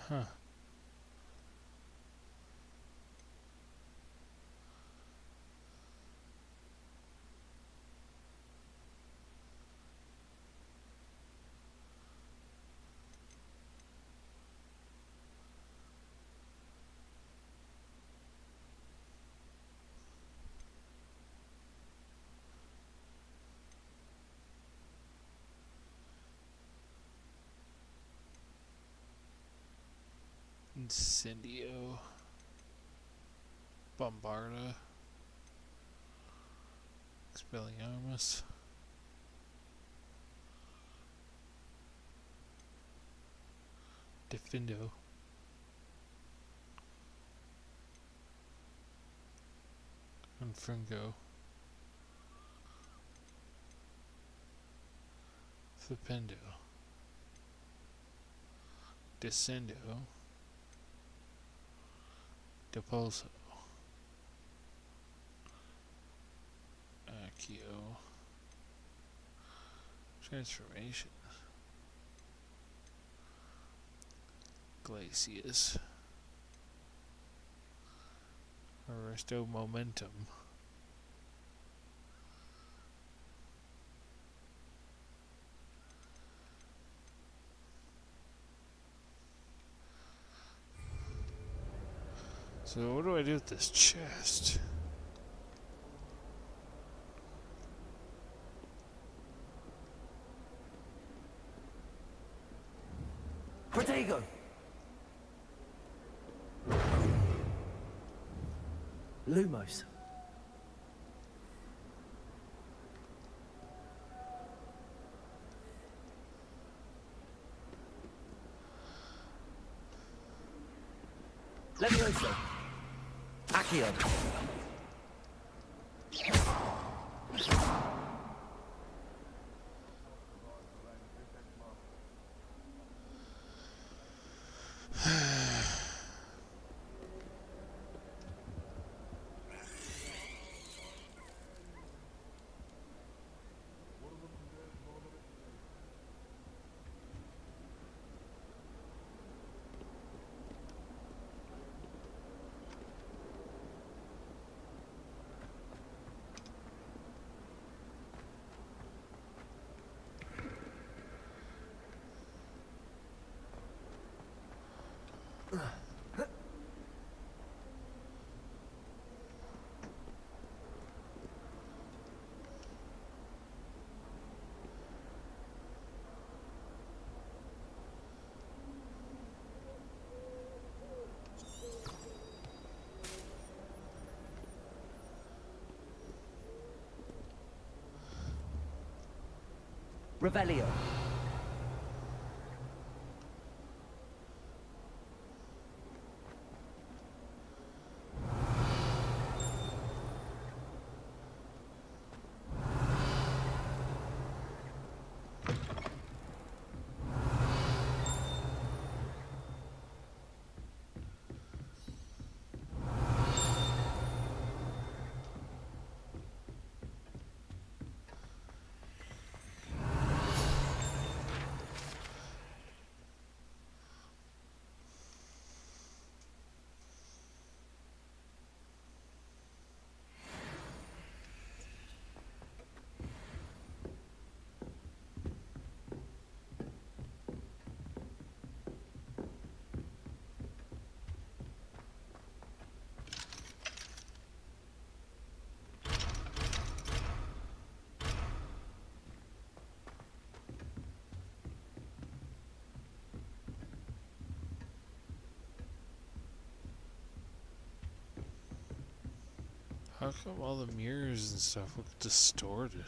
Huh. Incendio. Bombarda. Expelliarmus. Defendo. Confringo. Flipendo. Descendo. Depulso. Accio. Transformation. Glacius. Arresto Momentum. So what do I do with this chest? Protego! Lumos. Levioso. Accio. Revelio. How come all the mirrors and stuff look distorted?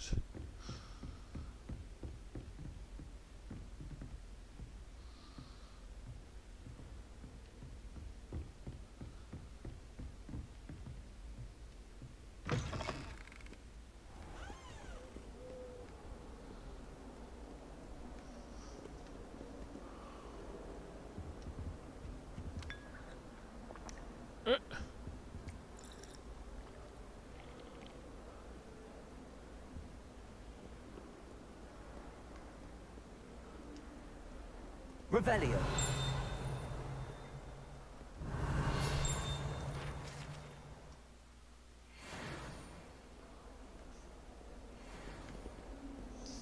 Revelio.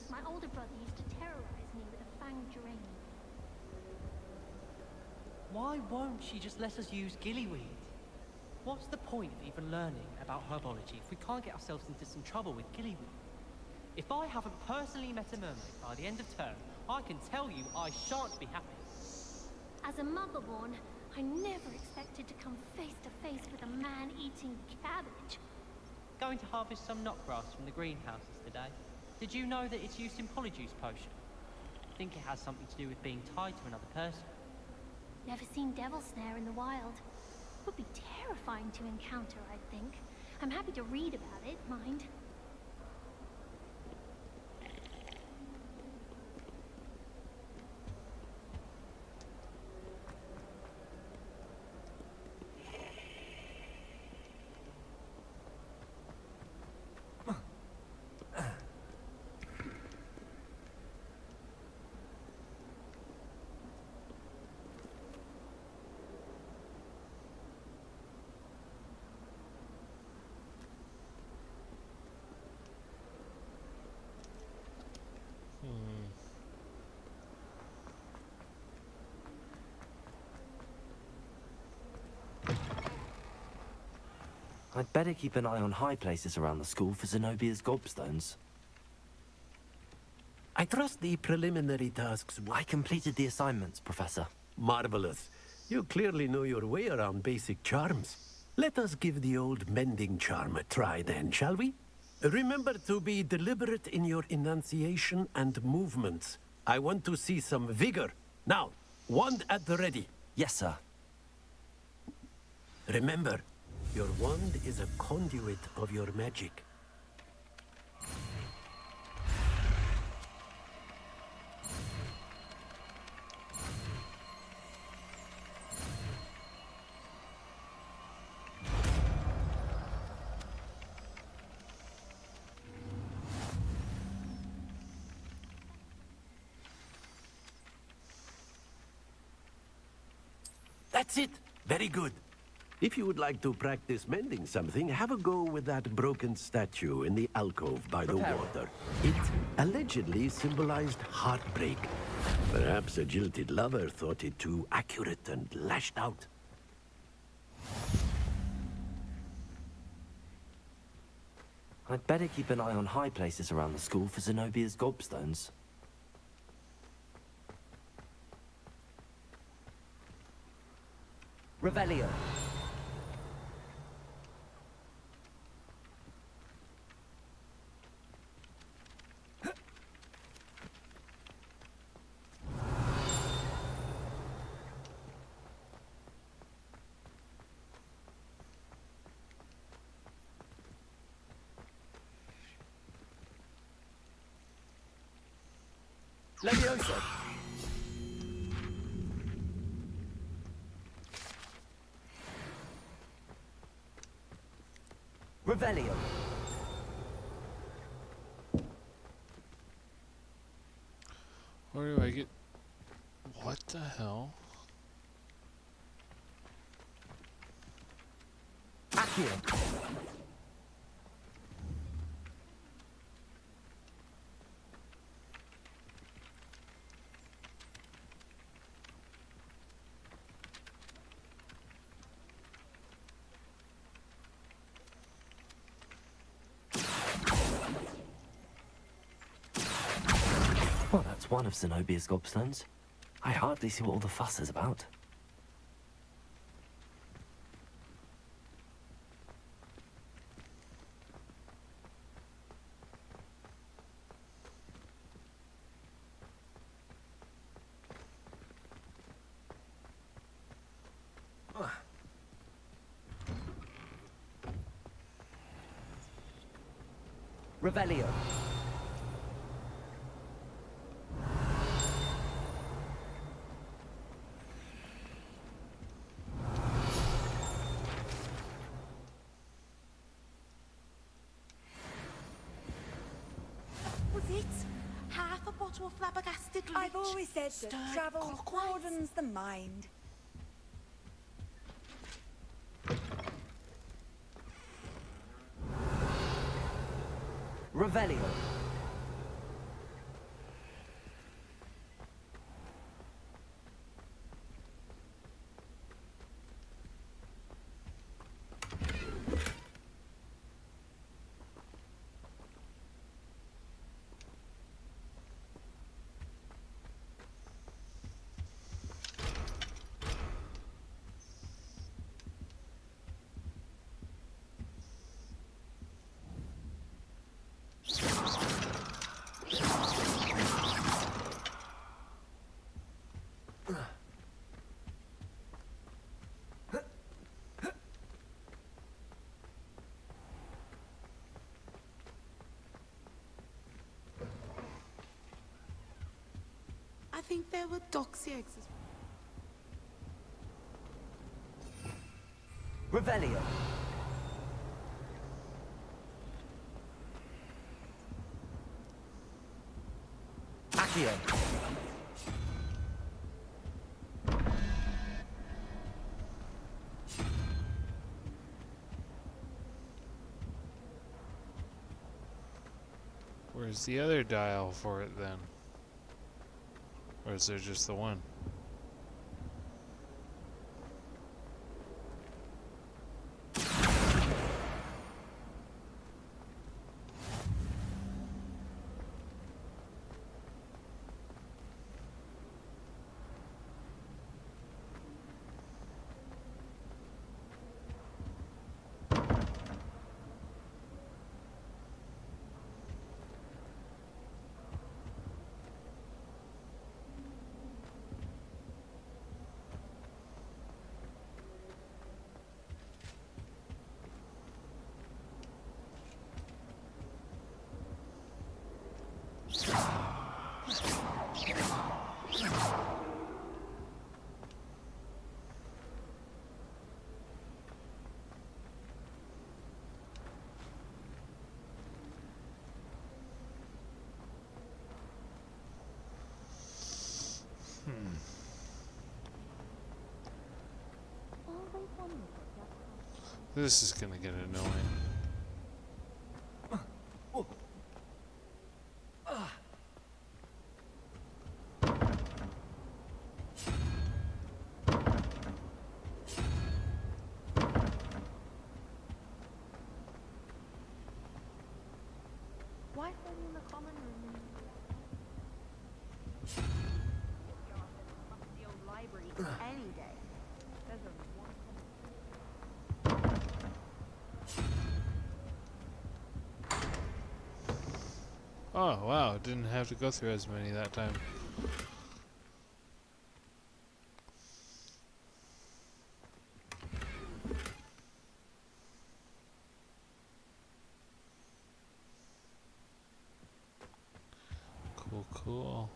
My older brother used to terrorize me with a fanged drain. Why won't she just let us use gillyweed? What's the point of even learning about herbology if we can't get ourselves into some trouble with gillyweed? If I haven't personally met a mermaid by the end of term, I can tell you I shan't be happy. As a muggle-born, I never expected to come face to face with a man eating cabbage. Going to harvest some knotgrass from the greenhouses today. Did you know that it's used in polyjuice potion? I think it has something to do with being tied to another person. Never seen devil snare in the wild. Would be terrifying to encounter, I think. I'm happy to read about it, mind. I'd better keep an eye on high places around the school for Zenobia's gobstones. I trust the preliminary tasks. I completed the assignments, Professor. Marvelous. You clearly know your way around basic charms. Let us give the old mending charm a try then, shall we? Remember to be deliberate in your enunciation and movements. I want to see some vigor. Now, wand at the ready. Yes, sir. Remember, your wand is a conduit of your magic. That's it. Very good. If you would like to practice mending something, have a go with that broken statue in the alcove by the water. It allegedly symbolized heartbreak. Perhaps a jilted lover thought it too accurate and lashed out. I'd better keep an eye on high places around the school for Zenobia's gobstones. Revelio. Leviosa. Revelio. Where do I get... What the hell? Accio. Well, that's one of Zenobia's gobstones. I hardly see what all the fuss is about. Revelio. Was it? Half a bottle of flabbergasted lich? I've always said that Stirred travel clockwise. broadens the mind. Revelio. I think there were doxy eggs as Revelio. Accio. Where's the other dial for it then? Or is there just the one? This is gonna get annoying. Why study in the common room? The old library any day. There's only one Oh wow, didn't have to go through as many that time. Cool, cool.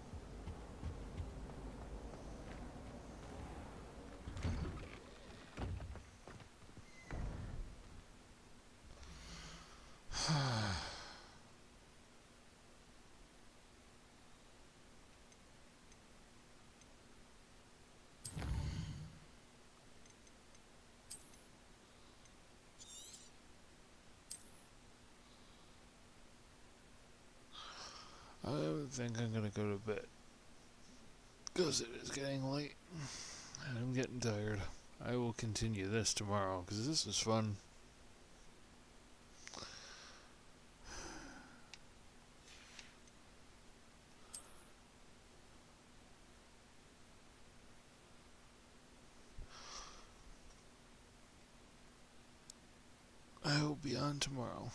I think I'm gonna go to bed, because it is getting late, and I'm getting tired. I will continue this tomorrow, because this is fun. I will be on tomorrow.